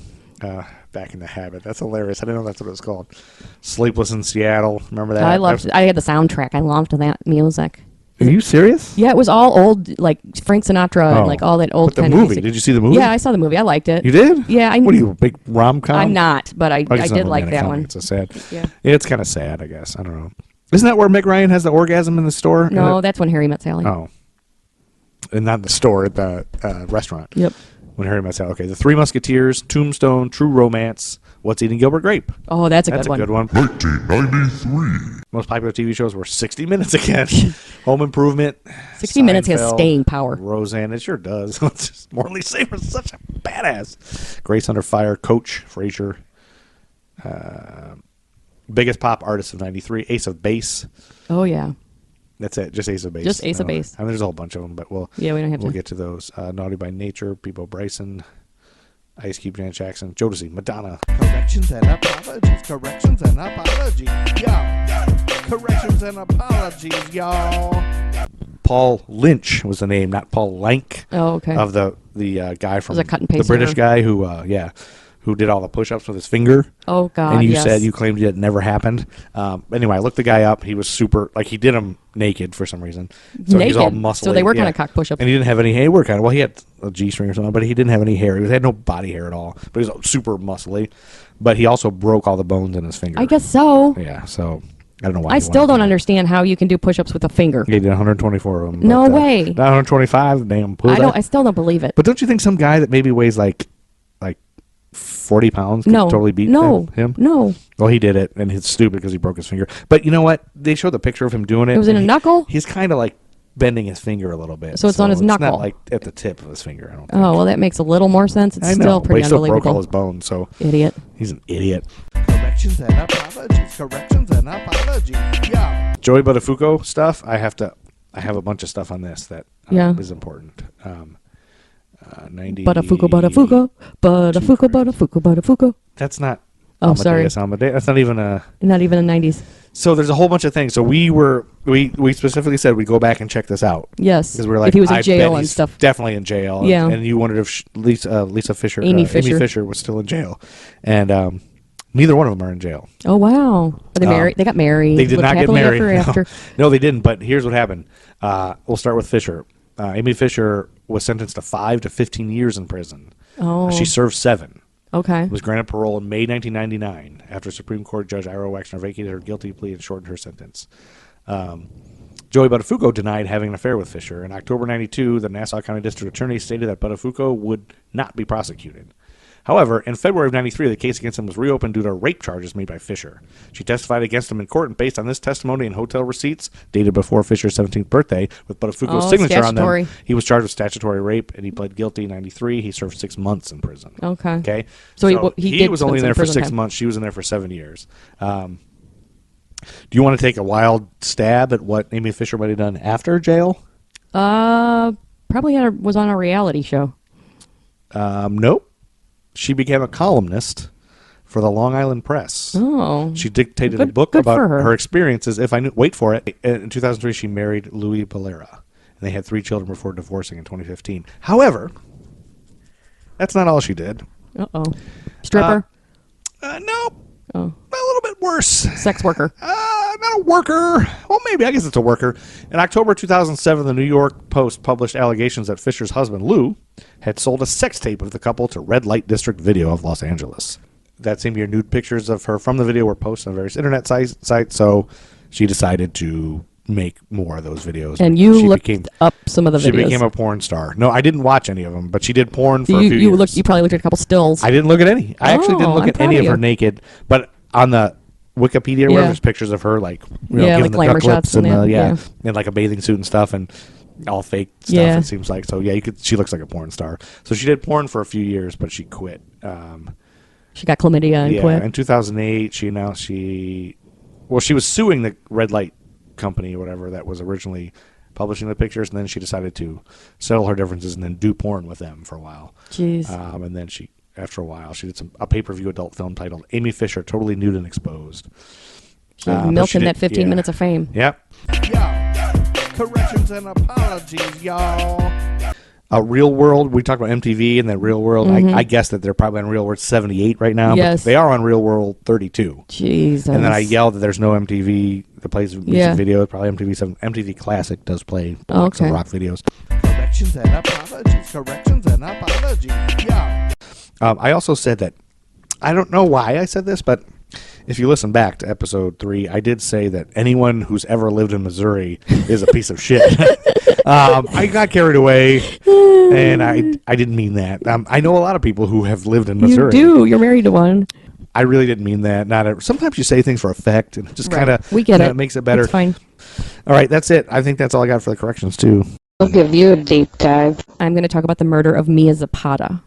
Yeah. Back in the Habit. That's hilarious. I didn't know that's what it was called. Sleepless in Seattle. Remember that?
I loved. I had the soundtrack. I loved that music.
Are you serious?
Yeah, it was all old, like Frank Sinatra
Oh.
and like all that old
But the
kind
movie.
of music.
Did you see the movie?
Yeah, I saw the movie. I liked it.
You did?
Yeah,
What are you, a big rom-com?
I'm not, but I
guess
did
not
like
romantic
that
comedy.
one.
It's a sad.
Yeah.
It's kind of sad, I guess. I don't know. Isn't that where Meg Ryan has the orgasm in the store?
No, that's when Harry Met Sally.
Oh. And not in the store, at the restaurant.
Yep.
When Harry Met Sally. Okay, The Three Musketeers, Tombstone, True Romance, What's Eating Gilbert Grape.
Oh, that's a
That's
good
a good one.
1993.
Most popular TV shows were 60 Minutes again. Home Improvement.
60 Minutes has
Seinfeld,
staying power.
Roseanne. It sure does. It's just Morley Saber's such a badass. Grace Under Fire, Coach, Frasier. Biggest pop artist of 93, Ace of Base.
Oh yeah.
That's it. Just Ace of Base.
Just Ace of
I don't-
Base.
I mean, there's a whole bunch of them, but we'll
Yeah, we don't have
we'll
to.
get to those. Naughty by Nature, Peebo Bryson, Ice Cube, Janet Jackson, Jodeci, Madonna.
Corrections and apologies, corrections and apologies, y'all. Corrections and apologies, y'all.
Paul Lynch was the name, not Paul Lank.
Oh, okay.
Of the guy from
a cut and
the
paste
British
error.
guy who did all the push-ups with his finger.
Oh God.
And you
yes.
said you claimed it never happened. Anyway, I looked the guy up. He was super, like he did him naked for some reason. So he was all
Naked?
muscly.
So they were kinda cock push-ups.
And he didn't have any hair. Well, he had a G-string or something, but he didn't have any hair. He had no body hair at all. But he was super muscly. But he also broke all the bones in his finger.
I guess so.
Yeah, so I don't know why.
I
he
still
wanted
don't
to.
understand how you can do push-ups with a finger.
He did 124 of them.
No
but,
way.
Not 125, damn. Who was that?
I still don't believe it.
But don't you think some guy that maybe weighs like 40 pounds could
no.
totally beat
no.
him?
No.
Well, he did it, and it's stupid because he broke his finger. But you know what? They showed the picture of him doing it.
It was in
and
a knuckle?
He's kind of like bending his finger a little bit.
So it's on his
Not
knuckle.
like at the tip of his finger. I don't think.
Oh well, that makes a little more sense. It's
I know.
still
but
pretty
he still broke all
unbelievable.
his bones, so
Idiot.
he's an idiot.
Corrections and apologies, corrections and apologies, y'all.
Joey Buttafuoco stuff. I have a bunch of stuff on this that
Yeah.
is important. 90.
Butterfuco.
That's not.
Oh, sorry.
Amadeus. That's not even a.
Not even the 90s.
So there's a whole bunch of things. So we specifically said we'd go back and check this out
Yes.
because we were like,
if he was in
I
jail
bet
and
he's
stuff.
definitely in jail.
Yeah.
And you wondered if Lisa Fisher,
Amy
Amy
Fisher.
Fisher was still in jail, and neither one of them are in jail.
Oh wow. Are they married? They got married.
They did
Lived
not get
happily
married.
ever after.
No, they didn't. But here's what happened. We'll start with Fisher. Amy Fisher was sentenced to 5 to 15 years in prison.
Oh.
She served 7.
Okay.
Was granted parole in May 1999 after Supreme Court Judge Ira Wexner vacated her guilty plea and shortened her sentence. Joey Buttafuoco denied having an affair with Fisher. In October 92, the Nassau County District Attorney stated that Buttafuoco would not be prosecuted. However, in February of 93, the case against him was reopened due to rape charges made by Fisher. She testified against him in court, and based on this testimony and hotel receipts dated before Fisher's 17th birthday, with Buttafuoco's
Oh,
signature on
statutory.
them, he was charged with statutory rape, and he pled guilty in 93. He served 6 months in prison.
Okay.
Okay.
So he did
was only
spend
there
some
for
prison
6
time.
months. She was in there for 7 years. Do you want to take a wild stab at what Amy Fisher might have done after jail?
Probably was on a reality show.
Nope. She became a columnist for the Long Island Press.
Oh.
She dictated a
Good-
book
good
about
for her.
her experiences. If I knew, wait for it. In 2003, she married Louis Balera. they had 3 children before divorcing in 2015. However, that's not all she did.
Uh-oh. Stripper?
No,
Oh.
a little bit worse.
Sex worker.
Not a worker. Well, maybe. I guess it's a worker. In October 2007, the New York Post published allegations that Fisher's husband, Lou, had sold a sex tape of the couple to Red Light District Video of Los Angeles. That same year, nude pictures of her from the video were posted on various internet sites, so she decided to make more of those videos.
And you
She
looked
became-
up some of the videos.
She became a porn star. No, I didn't watch any of them, but she did porn for a few years.
You probably looked at a couple stills.
I didn't look at any. I actually didn't
Oh,
look
I'm
at
proud
any
of
of her
you.
naked, but on the Wikipedia,
Yeah.
there's pictures of her like
Yeah,
giving
like
the
glamour
duck
shots
lips
and
and
that, yeah.
and like a bathing suit and stuff and all fake stuff.
Yeah.
It seems like so. Yeah, she looks like a porn star. So she did porn for a few years, but she quit.
She got chlamydia and
Yeah,
quit.
in 2008, she announced she was suing the Red Light company or whatever that was originally publishing the pictures, and then she decided to settle her differences and then do porn with them for a while.
Jeez.
And then after a while, she did a pay-per-view adult film titled Amy Fisher, Totally Nude and Exposed.
She was
but
milking
she
that
did-
15
yeah.
minutes of fame.
Yep.
Yo, corrections and apologies, y'all.
Real World, we talked about MTV and then Real World. I guess that they're probably on Real World 78 right now.
Yes.
But they are on Real World 32.
Jesus.
And then I yelled that there's no MTV that plays music
Yeah.
videos. Probably MTV Classic does play blocks of
Okay.
rock videos.
Corrections and apologies. Corrections and apologies. Yo.
I also said that, I don't know why I said this, but if you listen back to episode 3, I did say that anyone who's ever lived in Missouri is a piece of shit. I got carried away, and I didn't mean that. I know a lot of people who have lived in Missouri.
You do. You're married to one.
I really didn't mean that. Sometimes you say things for effect, and it just
Right.
kind of
We get it.
makes it better.
It's fine.
All right, that's it. I think that's all I got for the corrections too.
I'll give you a deep dive.
I'm going to talk about the murder of Mia Zapata,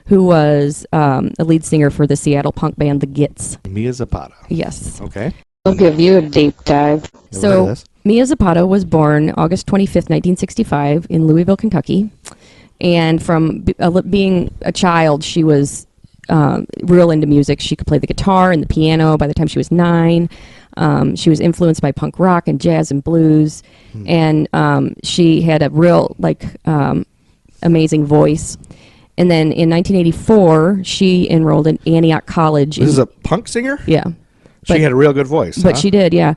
who was a lead singer for the Seattle punk band The Gits.
Mia Zapata.
Yes.
Okay.
I'll give you a deep dive.
Never heard of
So
this.
Mia Zapata was born August 25th, 1965 in Louisville, Kentucky. And from being a child, she was real into music. She could play the guitar and the piano by the time she was 9. She was influenced by punk rock and jazz and blues. And she had a real, amazing voice. And then in 1984, she enrolled in Antioch College.
This is a punk singer?
Yeah.
She
But-
had a real good voice.
But she did, yeah.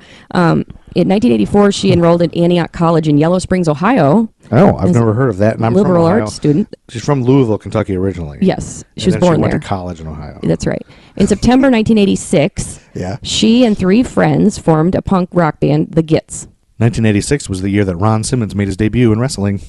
In 1984, she enrolled at Antioch College in Yellow Springs, Ohio.
Oh, I've
as
never heard of that. And I'm
liberal
from Ohio.
arts student.
She's from Louisville, Kentucky originally.
Yes,
And
she was
then
born
she went
there.
to college in Ohio.
That's right. In September 1986,
Yeah.
she and 3 friends formed a punk rock band, The Gits.
1986 was the year that Ron Simmons made his debut in wrestling.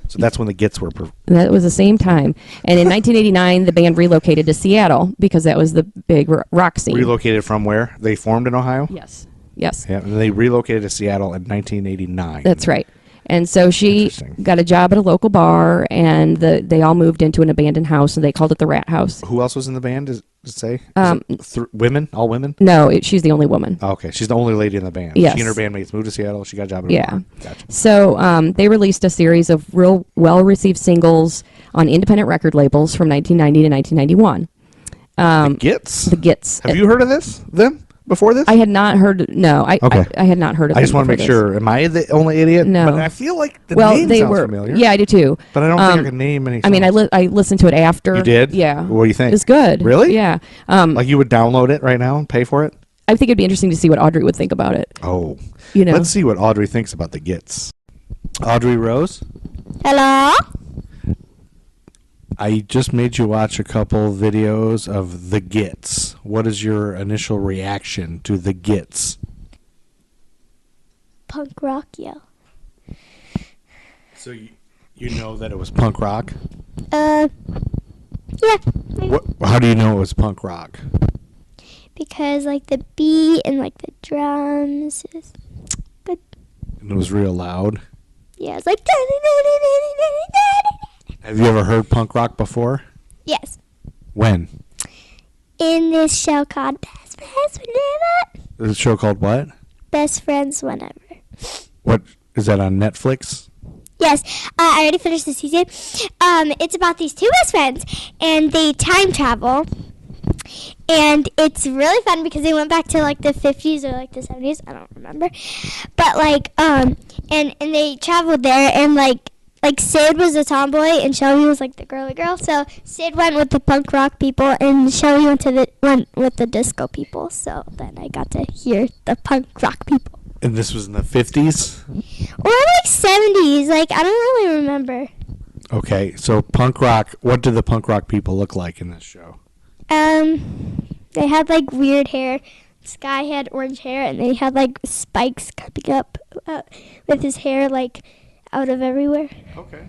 So that's when the Gits were.
That was the same time. And in 1989, the band relocated to Seattle because that was the big rock scene.
Relocated from where? They formed in Ohio?
Yes. Yes.
Yeah, and they relocated to Seattle in 1989.
That's right. And so she
Interesting.
got a job at a local bar, and they all moved into an abandoned house, and they called it the Rat House.
Who else was in the band? Does it say? Is it women? All women?
No, she's the only woman.
Oh, okay. She's the only lady in the band.
Yes.
She and her bandmates moved to Seattle. She got a job at a
Yeah.
bar. Gotcha.
So they released a series of real well-received singles on independent record labels from 1990 to 1991.
The Gits?
The Gits.
Have you heard of them before this?
I had not heard. No,
Okay.
I had not heard of.
I just
them
want to make
before this.
sure. Am I the only idiot?
No.
But I feel like the
Well,
name
they
sounds
were.
familiar.
Yeah, I do too.
But I don't think I can name any songs.
I mean, I listened to it after.
You did?
Yeah.
What do you think?
It's good.
Really?
Yeah.
Like you would download it right now and pay for it?
I think it'd be interesting to see what Audrey would think about it.
Oh.
You know.
Let's see what Audrey thinks about the Gits. Audrey Rose?
Hello?
I just made you watch a couple videos of the Gits. What is your initial reaction to the Gits?
Punk rock, yeah.
So you know that it was punk rock?
Yeah.
How do you know it was punk rock?
Because like the beat and like the drums is good.
And it was real loud.
Yeah, it's like
Have you ever heard punk rock before?
yes.
When?
In this show called Best Friends Whenever.
There's a show called what?
Best Friends Whenever.
What is that on Netflix?
Yes, I already finished the season. It's about these 2 best friends, and they time travel. And it's really fun because they went back to like the 50s or like the 70s. I don't remember. But like and they traveled there, and like Sid was the tomboy and Shelby was like the girly girl. So Sid went with the punk rock people and Shelby went with the disco people. So then I got to hear the punk rock people.
And this was in the 50s?
Or like 70s. Like I don't really remember.
Okay, so punk rock, what did the punk rock people look like in this show?
They had like weird hair. Sky had orange hair, and they had like spikes coming up with his hair like out of everywhere.
Okay.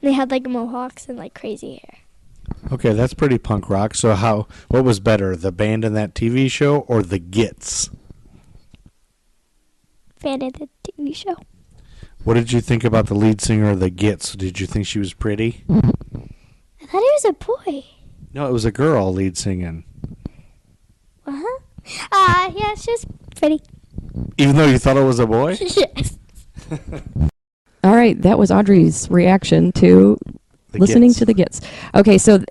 They had like mohawks and like crazy hair.
Okay, that's pretty punk rock. So what was better, the band in that TV show or the Gits?
Fan of the TV show.
What did you think about the lead singer of the Gits? Did you think she was pretty?
I thought he was a boy.
No, it was a girl lead singing.
Yeah, she was pretty.
Even though you thought it was a boy?
Yes.
All right, that was Audrey's reaction to
The
listening
Gits.
to the Gits. Okay, so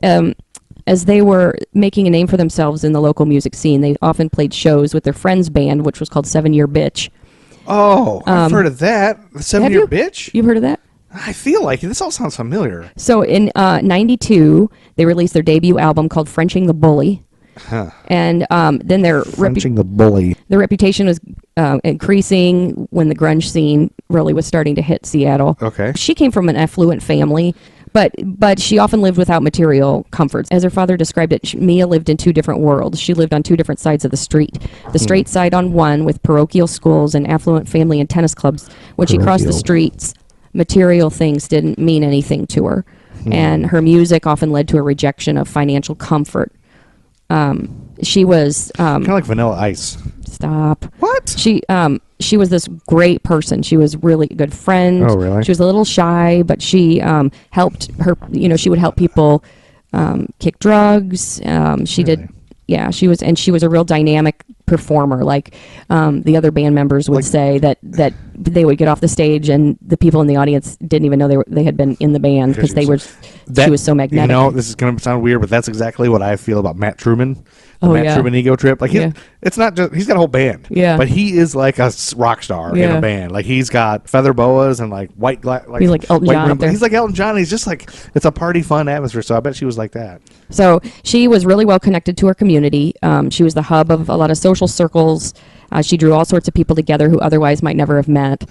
as they were making a name for themselves in the local music scene, they often played shows with their friend's band, which was called 7 Year Bitch.
Oh, I've heard of that. The 7
Have
Year
you?
Bitch?
You've heard of that?
I feel like it. This all sounds familiar.
So in 92, they released their debut album called Frenching the Bully.
Huh.
And then their
the bully.
their reputation was increasing when the grunge scene really was starting to hit Seattle.
Okay.
She came from an affluent family, but she often lived without material comforts. As her father described it, Mia lived in two different worlds. She lived on two different sides of the street. The straight side on one with parochial schools and affluent family and tennis clubs. When she crossed the
Parochial.
streets, material things didn't mean anything to her. And her music often led to a rejection of financial comfort. She was
Kind of like Vanilla Ice.
stop.
What?
She was this great person. She was really a good friend.
Oh, really?
She was a little shy, but she helped her. She would help people kick drugs. She did.
Really?
Yeah, she was a real dynamic performer. Like the other band members would
Like-
say that they would get off the stage and the people in the audience didn't even know they had been in the band because they were. She was so magnetic.
You know, this is going to sound weird, but that's exactly what I feel about Matt Truman. The
Oh,
Matt
yeah.
Truman ego trip. Like,
Yeah.
it's not just, he's got a whole band.
Yeah.
But he is like a rock star in
Yeah.
a band. Like, he's got feather boas and like white,
He's like Elton
white
John up there.
He's like Elton John. He's just like, it's a party fun atmosphere. So I bet she was like that.
So she was really well connected to her community. She was the hub of a lot of social circles. She drew all sorts of people together who otherwise might never have met.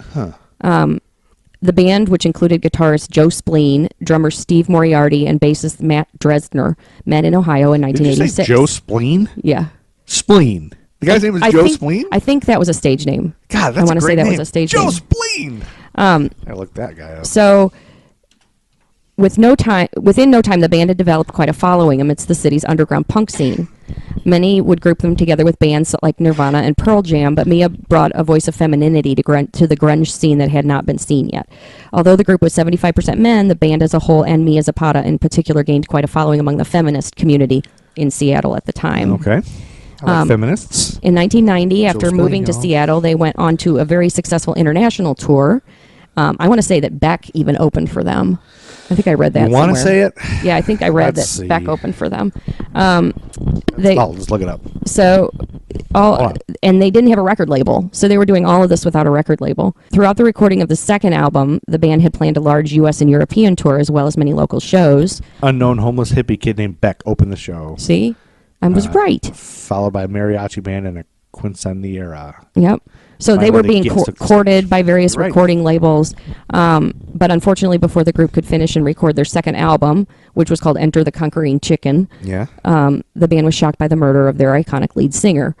The band, which included guitarist Joe Spleen, drummer Steve Moriarty, and bassist Matt Dresdner, met in Ohio in
Did you say
1986.
Joe Spleen?
Yeah.
Spleen. The guy's name is Joe Spleen?
I think that was a stage name.
God, that's
I
a
wanna say
great
that
name.
was a stage
Joe
name.
Spleen.
Um,
I looked that guy up.
So, within no time, the band had developed quite a following amidst the city's underground punk scene. Many would group them together with bands like Nirvana and Pearl Jam, but Mia brought a voice of femininity to the grunge scene that had not been seen yet. Although the group was 75% men, the band as a whole, and Mia Zapata in particular, gained quite a following among the feminist community in Seattle at the time.
Okay. I like feminists.
In 1990, after
Spleen,
moving to
y'all.
Seattle, they went on to a very successful international tour. I want to say that Beck even opened for them. I think I read that.
You want to
somewhere.
say it?
Yeah, I think I read
Let's
that Beck
see.
opened for them. They
Oh, just look it up.
so all
Hold on.
and they didn't have a record label, so they were doing all of this without a record label. Throughout the recording of the second album, the band had planned a large U.S. and European tour as well as many local shows.
Unknown homeless hippie kid named Beck opened the show,
See, I was right.
followed by a mariachi band and a quinceanera.
Yep. So they
Finally,
were
the
being
Gits took the
courted
stage.
by various
Right.
recording labels. But unfortunately, before the group could finish and record their second album, which was called Enter the Conquering Chicken,
Yeah.
the band was shocked by the murder of their iconic lead singer.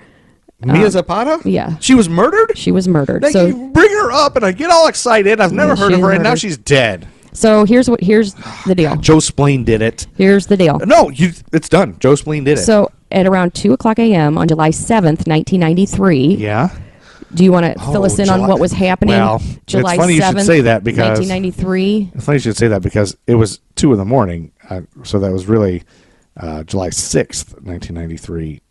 Mia Zapata?
Yeah.
She was murdered?
She was murdered.
Like,
So,
you bring her up and I get all excited. I've never
Yeah,
heard of
she's
her and now
murdered.
she's dead.
so here's the deal.
Joe Spleen did it.
Here's the deal.
No, it's done. Joe Spleen did it.
So at around 2:00 a.m. on July 7th, 1993,
yeah.
do you want to fill us in
July-
on what was happening?
Well,
July
it's funny you should
7th,
say that because
1993.
it's funny you should say that because it was 2 a.m. So that was really July 6th, 1993.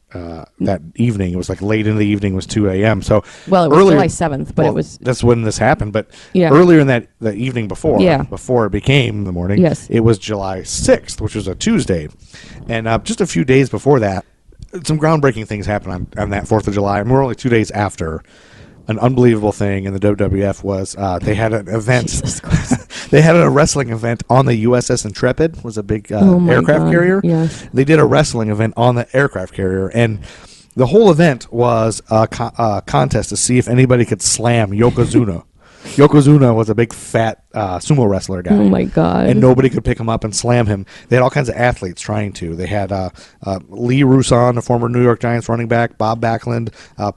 That evening, it was like late in the evening, was 2 a.m. So
Well, it was
earlier-
July 7th, but
well,
it was
that's when this happened. But
Yeah.
earlier in the evening before,
Yeah.
before it became the morning,
Yes.
it was July 6th, which was a Tuesday, and just a few days before that, some groundbreaking things happened on that 4th of July, and we're only 2 days after. An unbelievable thing in the WWF was they had an event.
Jesus Christ.
They had a wrestling event on the USS Intrepid, was a big
Oh my
aircraft
God,
carrier.
yes.
They did a wrestling event on the aircraft carrier, and the whole event was a contest to see if anybody could slam Yokozuna. Yokozuna was a big fat sumo wrestler guy.
Oh my God.
And nobody could pick him up and slam him. They had all kinds of athletes trying to. They had Lee Rusan, a former New York Giants running back, Bob Backlund,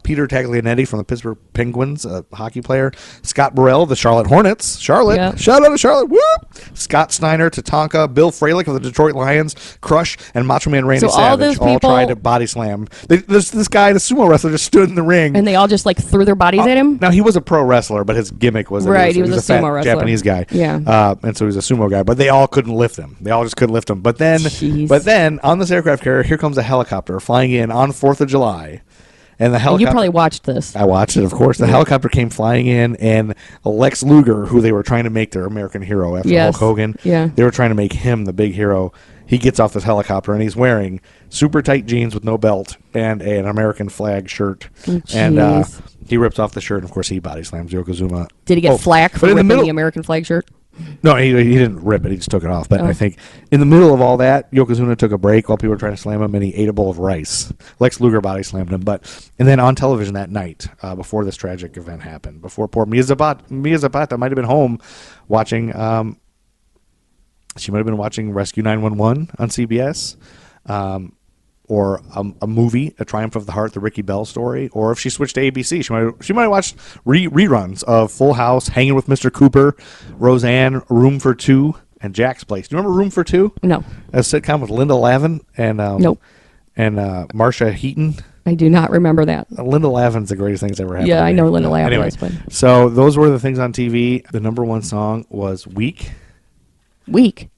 Peter Taglianetti from the Pittsburgh Penguins, a hockey player, Scott Burrell, the Charlotte Hornets. Charlotte.
Yep.
Shout out to Charlotte. Whoop! Scott Steiner, Tatanka, Bill Fralick of the Detroit Lions, Crush, and Macho Man Randy
So all
Savage
those
all
people-
tried to body slam. This guy, the sumo wrestler, just stood in the ring.
And they all just like threw their bodies at him?
Now, he was a pro wrestler, but his gimmick was that
Right,
he was
a
fat
sumo wrestler.
Japanese guy.
Yeah.
And so he was a sumo guy, but they all couldn't lift him. They all just couldn't lift him. But then on this aircraft carrier, here comes a helicopter flying in on 4th of July. And the
And
helicopter.
you probably watched this.
I watched it, of course. The helicopter came flying in, and Lex Luger, who they were trying to make their American hero after
Yes.
Hulk Hogan,
Yeah.
they were trying to make him the big hero. He gets off this helicopter, and he's wearing super tight jeans with no belt and an American flag shirt.
Oh,
And
jeez.
he rips off the shirt, and of course he body slams Yokozuna.
Did he get flack for
but in the
ripping
middle-
the American flag shirt?
No, he didn't rip it. He just took it off. But
Oh.
I think in the middle of all that, Yokozuna took a break while people were trying to slam him, and he ate a bowl of rice. Lex Luger body slammed him. And then on television that night, before this tragic event happened, before poor Mia Zapata might have been home watching. She might have been watching Rescue 911 on CBS. Or a movie, A Triumph of the Heart, the Ricky Bell story, or if she switched to ABC, she might have watched reruns of Full House, Hanging with Mr. Cooper, Roseanne, Room for Two, and Jack's Place. Do you remember Room for Two?
No.
A sitcom with Linda Lavin and
Nope.
and Marsha Heaton.
I do not remember that.
Linda Lavin's the greatest thing that's ever happened.
Yeah,
to
I
me.
know Linda Lavin
Anyway,
is, but-
so those were the things on TV. The number one song was Weak.
Weak.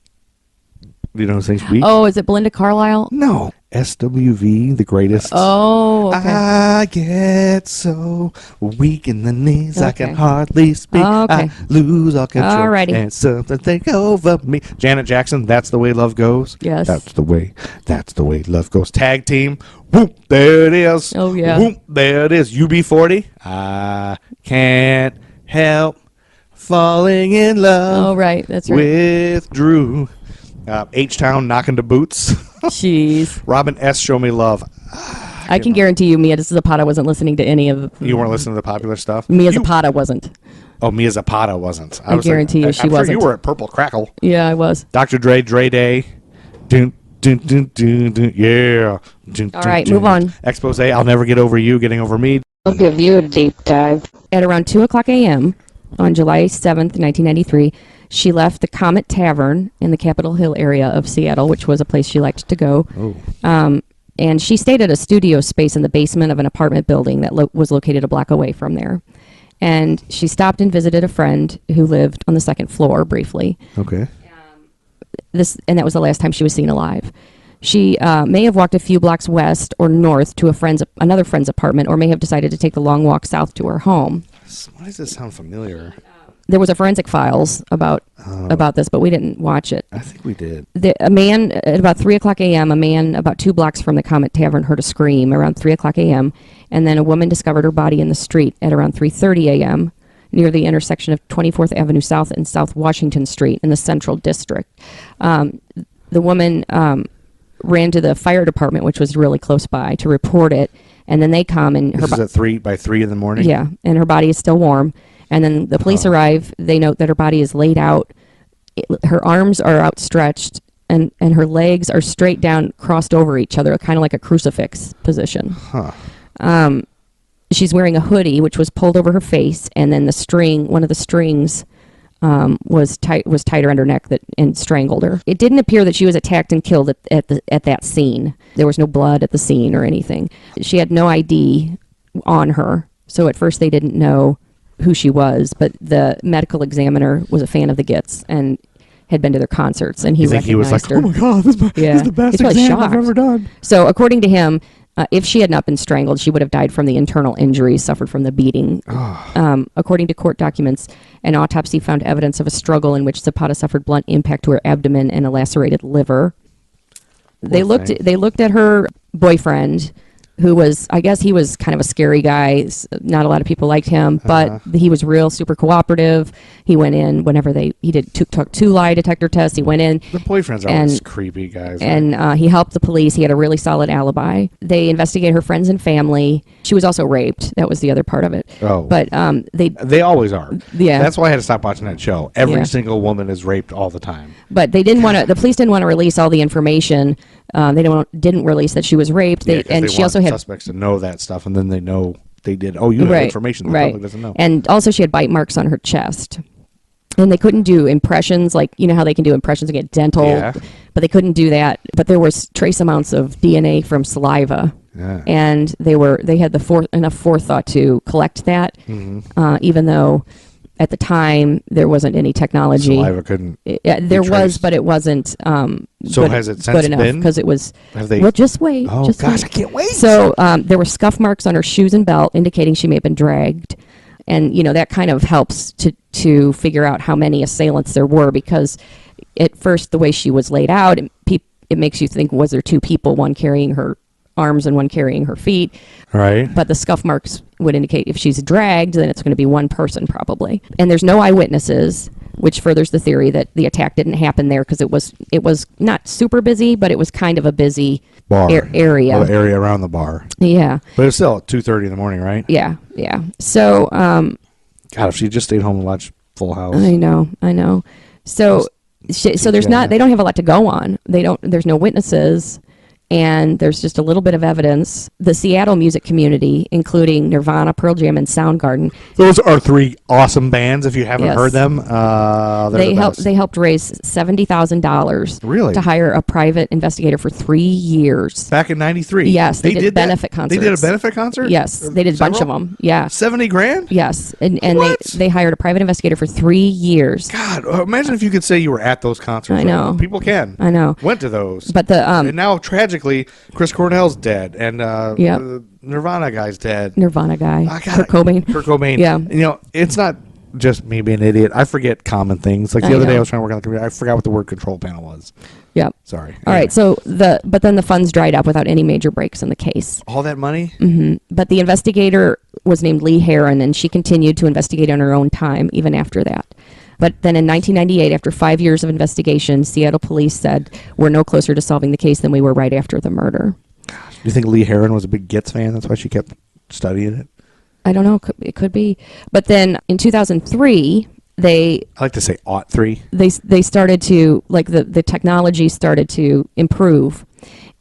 Do you know who sings Weak?
Oh, is it Belinda Carlisle?
No. SWV, the greatest.
Oh, okay.
I get so weak in the knees, I can
Okay.
hardly speak.
Oh, okay.
I lose all control.
Alrighty.
And something take over me. Janet Jackson, That's the Way Love Goes.
Yes.
That's the way love goes. Tag team. Whoop, there it is.
Oh, yeah.
Whoop, there it is. UB40. I can't help falling in love
Oh, right. That's right.
with Drew. H-Town, Knocking to Boots.
Jeez.
Robin S., Show Me Love.
I can guarantee you Mia Zapata wasn't listening to any of
You weren't listening to the popular stuff?
Mia Zapata wasn't.
Oh, Mia Zapata wasn't.
I guarantee you she
I'm sure
wasn't.
you were at Purple Crackle.
Yeah, I was.
Dr. Dre, Dre Day. Dun, dun, dun, dun, dun, yeah. Dun,
All
dun,
right,
dun.
move on.
Expose, I'll Never Get Over You, Getting Over Me.
I'll give you a deep dive.
At around 2 o'clock a.m. on July 7th, 1993, she left the Comet Tavern in the Capitol Hill area of Seattle, which was a place she liked to go. And she stayed at a studio space in the basement of an apartment building that was located a block away from there. And she stopped and visited a friend who lived on the second floor briefly.
Okay.
And that was the last time she was seen alive. She may have walked a few blocks west or north to another friend's apartment, or may have decided to take the long walk south to her home.
Why does this sound familiar?
There was a forensic files about this, but we didn't watch it.
I think we did.
A man at about 3 o'clock a.m., a man about 2 blocks from the Comet Tavern heard a scream around 3 o'clock a.m., and then a woman discovered her body in the street at around 3:30 a.m. near the intersection of 24th Avenue South and South Washington Street in the Central District. The woman ran to the fire department, which was really close by, to report it, and then they come and
This is at 3 in the morning?
yeah, and her body is still warm. And then the police arrive. They note that her body is laid out. Her arms are outstretched, and her legs are straight down, crossed over each other, kind of like a crucifix position.
Huh.
She's wearing a hoodie, which was pulled over her face, and then one of the strings was tied around her neck and strangled her. It didn't appear that she was attacked and killed at that scene. There was no blood at the scene or anything. She had no ID on her, so at first they didn't know who she was, but the medical examiner was a fan of the Gits and had been to their concerts, and he
You think he was like,
recognized her.
oh my God, this
Yeah.
is the best
He's probably
exam I've
shocked.
ever done.
So according to him, if she had not been strangled, she would have died from the internal injuries suffered from the beating. According to court documents, an autopsy found evidence of a struggle in which Zapata suffered blunt impact to her abdomen and a lacerated liver. they
Poor
looked
thing.
they looked at her boyfriend, who was, I guess he was kind of a scary guy. Not a lot of people liked him, but he was real super cooperative. He went in whenever he took two lie detector tests. He went in
The boyfriends are always creepy guys.
and he helped the police. He had a really solid alibi. They investigated her friends and family. She was also raped. That was the other part of it.
Oh.
But
They always are.
Yeah.
That's why I had to stop watching that show. Every
Yeah.
single woman is raped all the time.
But they didn't want to. The police didn't want to release all the information. They didn't release that she was raped.
Yeah, 'cause
And
they
she
want
also had
suspects to know that stuff, and then they know they did. Oh, you have information the public doesn't know.
And also she had bite marks on her chest. And they couldn't do impressions, like, you know how they can do impressions and get dental,
Yeah.
but they couldn't do that. But there was trace amounts of DNA from saliva,
Yeah.
and they had enough forethought to collect that,
Mm-hmm.
even though at the time there wasn't any technology.
Saliva couldn't.
There was,
traced.
but it wasn't.
So has it since
good enough
been?
because it was.
Have they?
Well, just wait.
Oh
just
gosh,
wait.
I can't wait.
So there were scuff marks on her shoes and belt, indicating she may have been dragged, and that kind of helps to figure out how many assailants there were, because at first the way she was laid out, it makes you think, was there two people, one carrying her arms and one carrying her feet?
Right.
But the scuff marks would indicate if she's dragged, then it's going to be one person probably. And there's no eyewitnesses, which furthers the theory that the attack didn't happen there, because it was not super busy, but it was kind of a busy
Bar
area.
Well, the area around the bar,
Yeah,
but it's still at 2:30 in the morning, right?
yeah. So
God, if she just stayed home and watched Full House.
I know. So there's not. They don't have a lot to go on. There's no witnesses. And there's just a little bit of evidence. The Seattle music community, including Nirvana, Pearl Jam, and Soundgarden,
Those are three awesome bands. If you haven't
Yes.
heard them, they're the best.
they helped raise $70,000
Really?
to hire a private investigator for 3 years.
Back in '93.
Yes, they did
that?
benefit
They did a
concerts.
benefit concert.
Yes, they did a bunch of
Several?
them. Yeah,
70 grand.
yes, and
What?
they hired a private investigator for 3 years.
God, imagine if you could say you were at those concerts.
I know.
People can.
I know,
Went to those.
but the
and now tragically, Chris Cornell's dead, and
Yep.
the Nirvana guy's dead.
Nirvana guy,
I got
Kurt Cobain.
Kurt Cobain.
Yeah.
It's not just me being an idiot. I forget common things. Like the
I
other day,
know.
I was trying to work on the computer. I forgot what the word control panel was.
Yep.
Sorry.
All right. So but then the funds dried up without any major breaks in the case.
All that money?
But the investigator was named Lee Heron, and she continued to investigate on her own time even after that. But then in 1998, after 5 years of investigation, Seattle police said, we're no closer to solving the case than we were right after the murder.
Do you think Lee Heron was a big Gets fan? That's why she kept studying it?
I don't know. It could be. But then in 2003, they
I like to say '03.
they started to, like, the technology started to improve,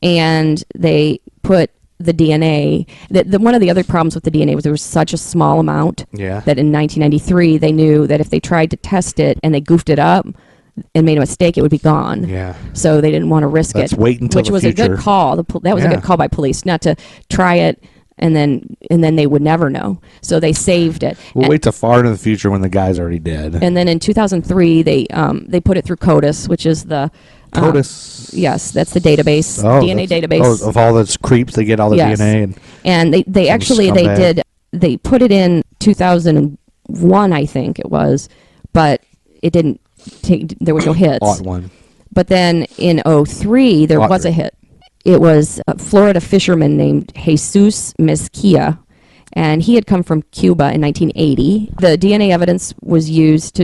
and they put the DNA. One of the other problems with the DNA was there was such a small amount
Yeah.
that in 1993 they knew that if they tried to test it and they goofed it up and made a mistake, it would be gone.
Yeah.
So they didn't want to risk
Let's
it.
wait until
which
the
was a
future.
good call. That was a
Yeah.
good call by police, not to try it and then they would never know. So they saved it.
We'll
And-
wait till far into the future when the guy's already dead.
and then in 2003, they put it through CODIS, which is the
POTUS.
Yes, that's the database, DNA database.
of all those creeps, they get all the
Yes.
DNA. And
And they
Some
actually
scumbag.
they put it in 2001, I think it was, but it didn't take. There was no hits.
Ought one.
But then in 2003, there
Ought
was a
three.
hit. It was a Florida fisherman named Jesus Mezquia, and he had come from Cuba in 1980. The DNA evidence was used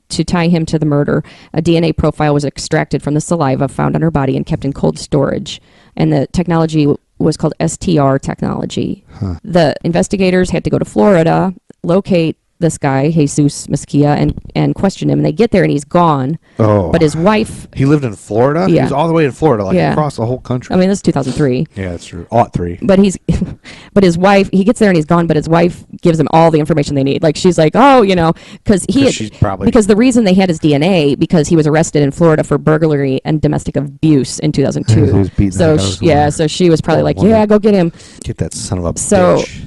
to tie him to the murder. A DNA profile was extracted from the saliva found on her body and kept in cold storage. And the technology was called STR technology. The investigators had to go to Florida, locate this guy, Jesus Mezquia, and question him. And they get there and he's gone.
Oh.
But his wife,
He lived in Florida? He
Yeah.
was all the way in Florida, like
Yeah.
across the whole country.
I mean, this is 2003.
Yeah, that's true. Ought three.
But but his wife, he gets there and he's gone, but his wife gives him all the information they need. Like, she's like, oh, because
she's probably-
because the reason they had his DNA, because he was arrested in Florida for burglary and domestic abuse in 2002.
He was beating the
So,
heck out of his woman.
so she was probably
Poor
like,
woman.
yeah, go get him.
Get that son of a
So-
bitch.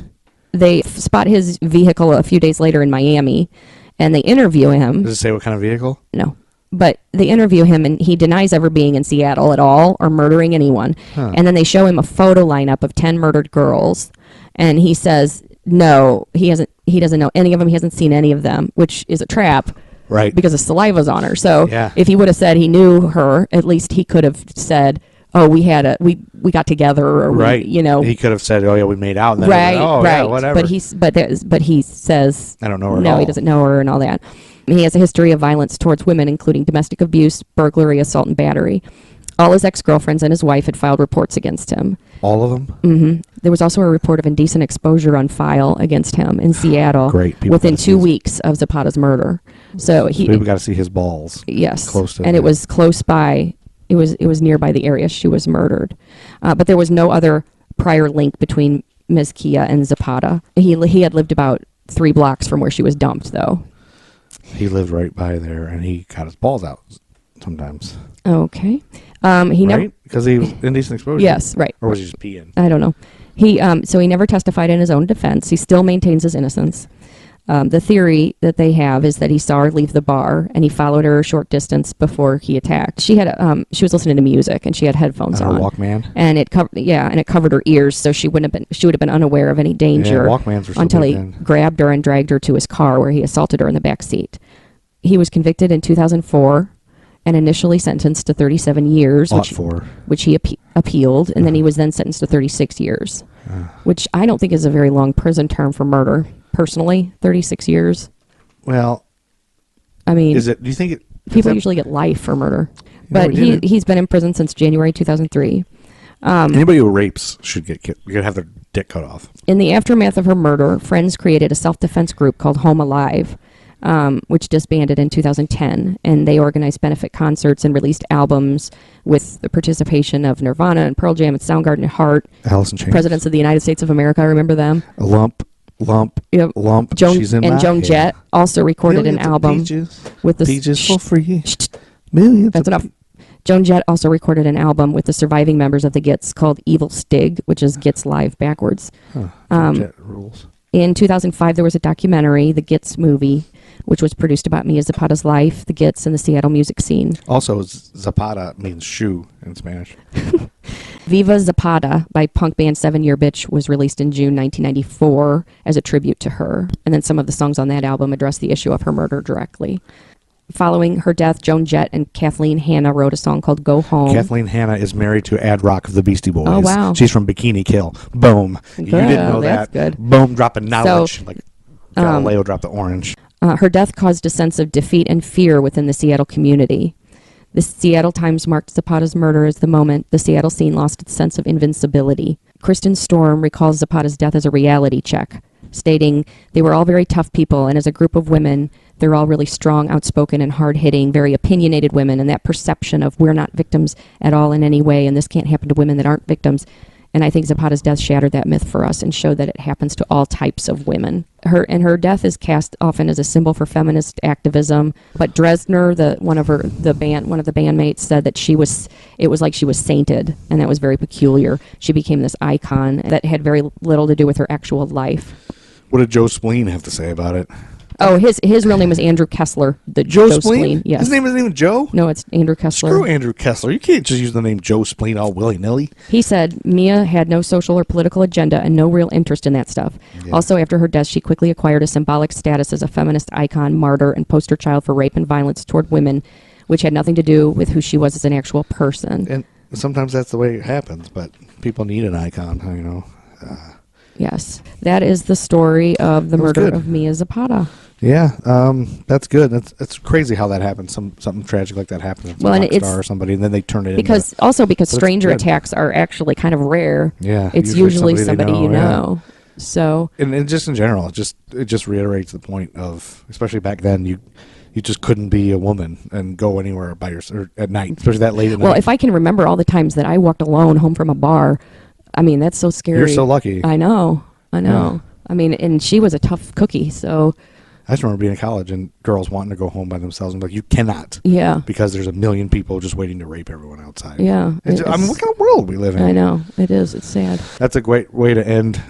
They spot his vehicle a few days later in Miami, and they interview him.
Does it say what kind of vehicle?
No. But they interview him, and he denies ever being in Seattle at all or murdering anyone.
Huh.
And then they show him a photo lineup of 10 murdered girls, and he says no, he doesn't know any of them. He hasn't seen any of them, which is a trap
Right.
because the saliva's on her. So
Yeah.
if he would have said he knew her, at least he could have said, oh, we got together, or
Right.
we,
He could have said, "Oh yeah, we made out." And then
right,
oh
right.
yeah, whatever.
But he says,
I don't know her at
no,
all.
he doesn't know her and all that. He has a history of violence towards women, including domestic abuse, burglary, assault, and battery. All his ex-girlfriends and his wife had filed reports against him.
All of them.
Hmm. There was also a report of indecent exposure on file against him in Seattle
Great. People
within
gotta
2
see-
weeks of Zapata's murder. So
We got to see his balls.
yes,
close to
and
the-
it was close by. It was nearby the area she was murdered, but there was no other prior link between Ms. Kia and Zapata. He had lived about 3 blocks from where she was dumped, though.
He lived right by there, and he got his balls out sometimes.
Okay, he never.
Right? Because he was indecent exposure.
Yes, right.
Or was he just peeing?
I don't know. So he never testified in his own defense. He still maintains his innocence. The theory that they have is that he saw her leave the bar and he followed her a short distance before he attacked. She was listening to music and she had headphones
On
on.
a Walkman.
And it covered her ears, so she would have been unaware of any danger
Walkmans were so
until
big
he
then.
grabbed her and dragged her to his car, where he assaulted her in the back seat. He was convicted in 2004 and initially sentenced to 37 years, which he appealed, and then he was then sentenced to 36 years, which I don't think is a very long prison term for murder. Personally, 36 years.
Well,
I mean,
do you think
people usually get life for murder,
Yeah,
but
we did it.
he's been in prison since January 2003.
Anybody who rapes should get have their dick cut off.
In the aftermath of her murder, friends created a self-defense group called Home Alive, which disbanded in 2010, and they organized benefit concerts and released albums with the participation of Nirvana and Pearl Jam and Soundgarden and Heart,
Alice in Chains.
Presidents of the United States of America. I remember them.
A lump.
Yep. Joan
She's in
and
my
Joan
head.
Jett also recorded
Millions
an
of
album
peaches,
with the
peaches for free.
Shh,
Millions.
that's enough. Joan Jett also recorded an album with the surviving members of the Gits called Evil Stig, which is Gits live backwards.
Joan Jett rules.
In 2005, there was a documentary, The Gits Movie, which was produced about Mia Zapata's life, the Gits, and the Seattle music scene.
Also, Zapata means shoe in Spanish.
Viva Zapata by punk band 7 Year Bitch was released in June 1994 as a tribute to her. And then some of the songs on that album address the issue of her murder directly. Following her death, Joan Jett and Kathleen Hanna wrote a song called Go Home.
Kathleen Hanna is married to Ad Rock of the Beastie Boys.
Oh, wow.
She's from Bikini Kill. Boom. You
Good.
didn't know
That's
that.
good.
Boom, dropping knowledge. Like Galileo dropped the orange.
Her death caused a sense of defeat and fear within the Seattle community. The Seattle Times marked Zapata's murder as the moment the Seattle scene lost its sense of invincibility. Kristen Storm recalls Zapata's death as a reality check, stating, "They were all very tough people, and as a group of women, they're all really strong, outspoken, and hard-hitting, very opinionated women, and that perception of we're not victims at all in any way, and this can't happen to women that aren't victims." And I think Zapata's death shattered that myth for us and showed that it happens to all types of women. Her death is cast often as a symbol for feminist activism. But Dresdner, one of the bandmates, said that it was like she was sainted, and that was very peculiar. She became this icon that had very little to do with her actual life.
What did Joe Spleen have to say about it?
Oh, his real name was Andrew Kessler.
Joe Spleen?
Yes.
His name isn't even Joe?
No, it's Andrew Kessler.
Screw Andrew Kessler. You can't just use the name Joe Spleen all willy-nilly.
He said Mia had no social or political agenda and no real interest in that stuff.
Yeah.
Also, after her death, she quickly acquired a symbolic status as a feminist icon, martyr, and poster child for rape and violence toward women, which had nothing to do with who she was as an actual person.
And sometimes that's the way it happens, but people need an icon, you know.
Yes. That is the story of the
That was
murder
good.
of Mia Zapata.
Yeah, that's good. It's crazy how that happens. Something tragic like that happens to
Well,
a
and
rock
it's-
star or somebody, and then they turn it
Because
But it's
stranger
good.
attacks are actually kind of rare.
Yeah,
It's
usually
usually
somebody
somebody
they
you
know,
know. So,
and just in general, it just reiterates the point of, especially back then, you just couldn't be a woman and go anywhere by yourself at night, especially that late at
well,
night.
if I can remember all the times that I walked alone home from a bar, I mean, that's so scary.
You're so lucky.
I know.
Yeah.
I mean, and she was a tough cookie, so
I just remember being in college and girls wanting to go home by themselves. And like, you cannot,
yeah.
because there's a million people just waiting to rape everyone outside.
Yeah.
I mean, what kind of world we live in?
I know. It is. It's sad.
That's a great way to end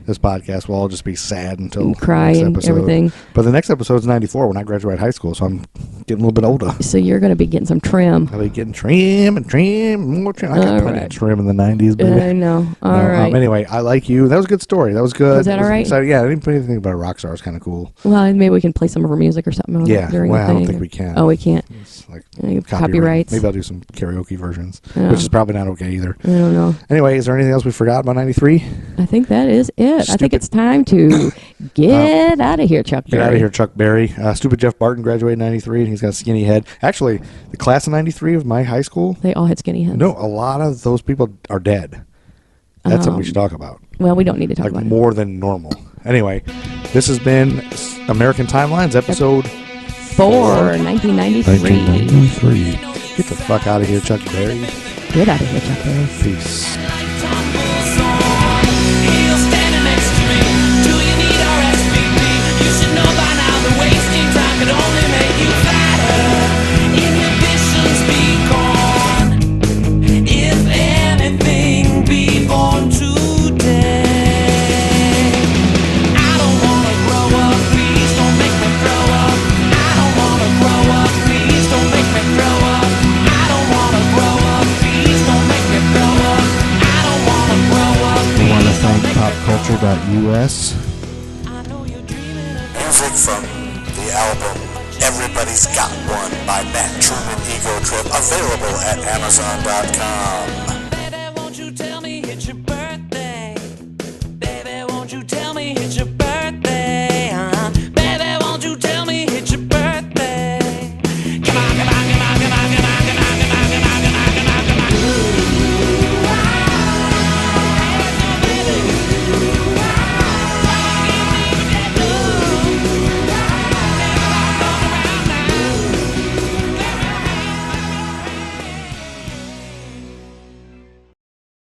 this podcast. We'll all just be sad until
And cry
the next
and
episode.
everything.
But the next episode's 94 when I graduate high school, so I'm getting a little bit older.
So you're going to be getting some trim.
I'll be getting trim and trim, more trim. I got
All
plenty
right.
of trim in the 90s, baby.
I know. All
No,
right.
Anyway, I like you. That was a good story. That was good.
Was that all right?
So yeah, I didn't put anything about a rock star. It's kind of cool.
Well, maybe we can play some of her music or something.
Yeah.
During
Well,
the
I don't
thing.
think we can.
Oh, we can't.
It's like
Copyrights.
Maybe I'll do some karaoke versions,
Yeah.
which is probably not okay either.
I don't know.
Anyway, is there anything else we forgot about 93?
I think that is it. I think
Stupid.
it's time to get out of here, Chuck
Get
Berry.
out of here, Chuck Berry. Stupid Jeff Barton graduated in 93, and he's got a skinny head. Actually, the class of 93 of my high school,
They all had skinny heads.
no, a lot of those people are dead. That's something we should talk about.
Well, we don't need to talk
Like
about it.
more than normal. Anyway, this has been American Timelines, episode
For 1993.
1993. Get the fuck out of here, Chuck Berry.
Get out of here, Chuck Berry.
Peace. We want to thank popculture.us.
Music from the album Everybody's Got One by Matt Truman Ego Trip, available at Amazon.com.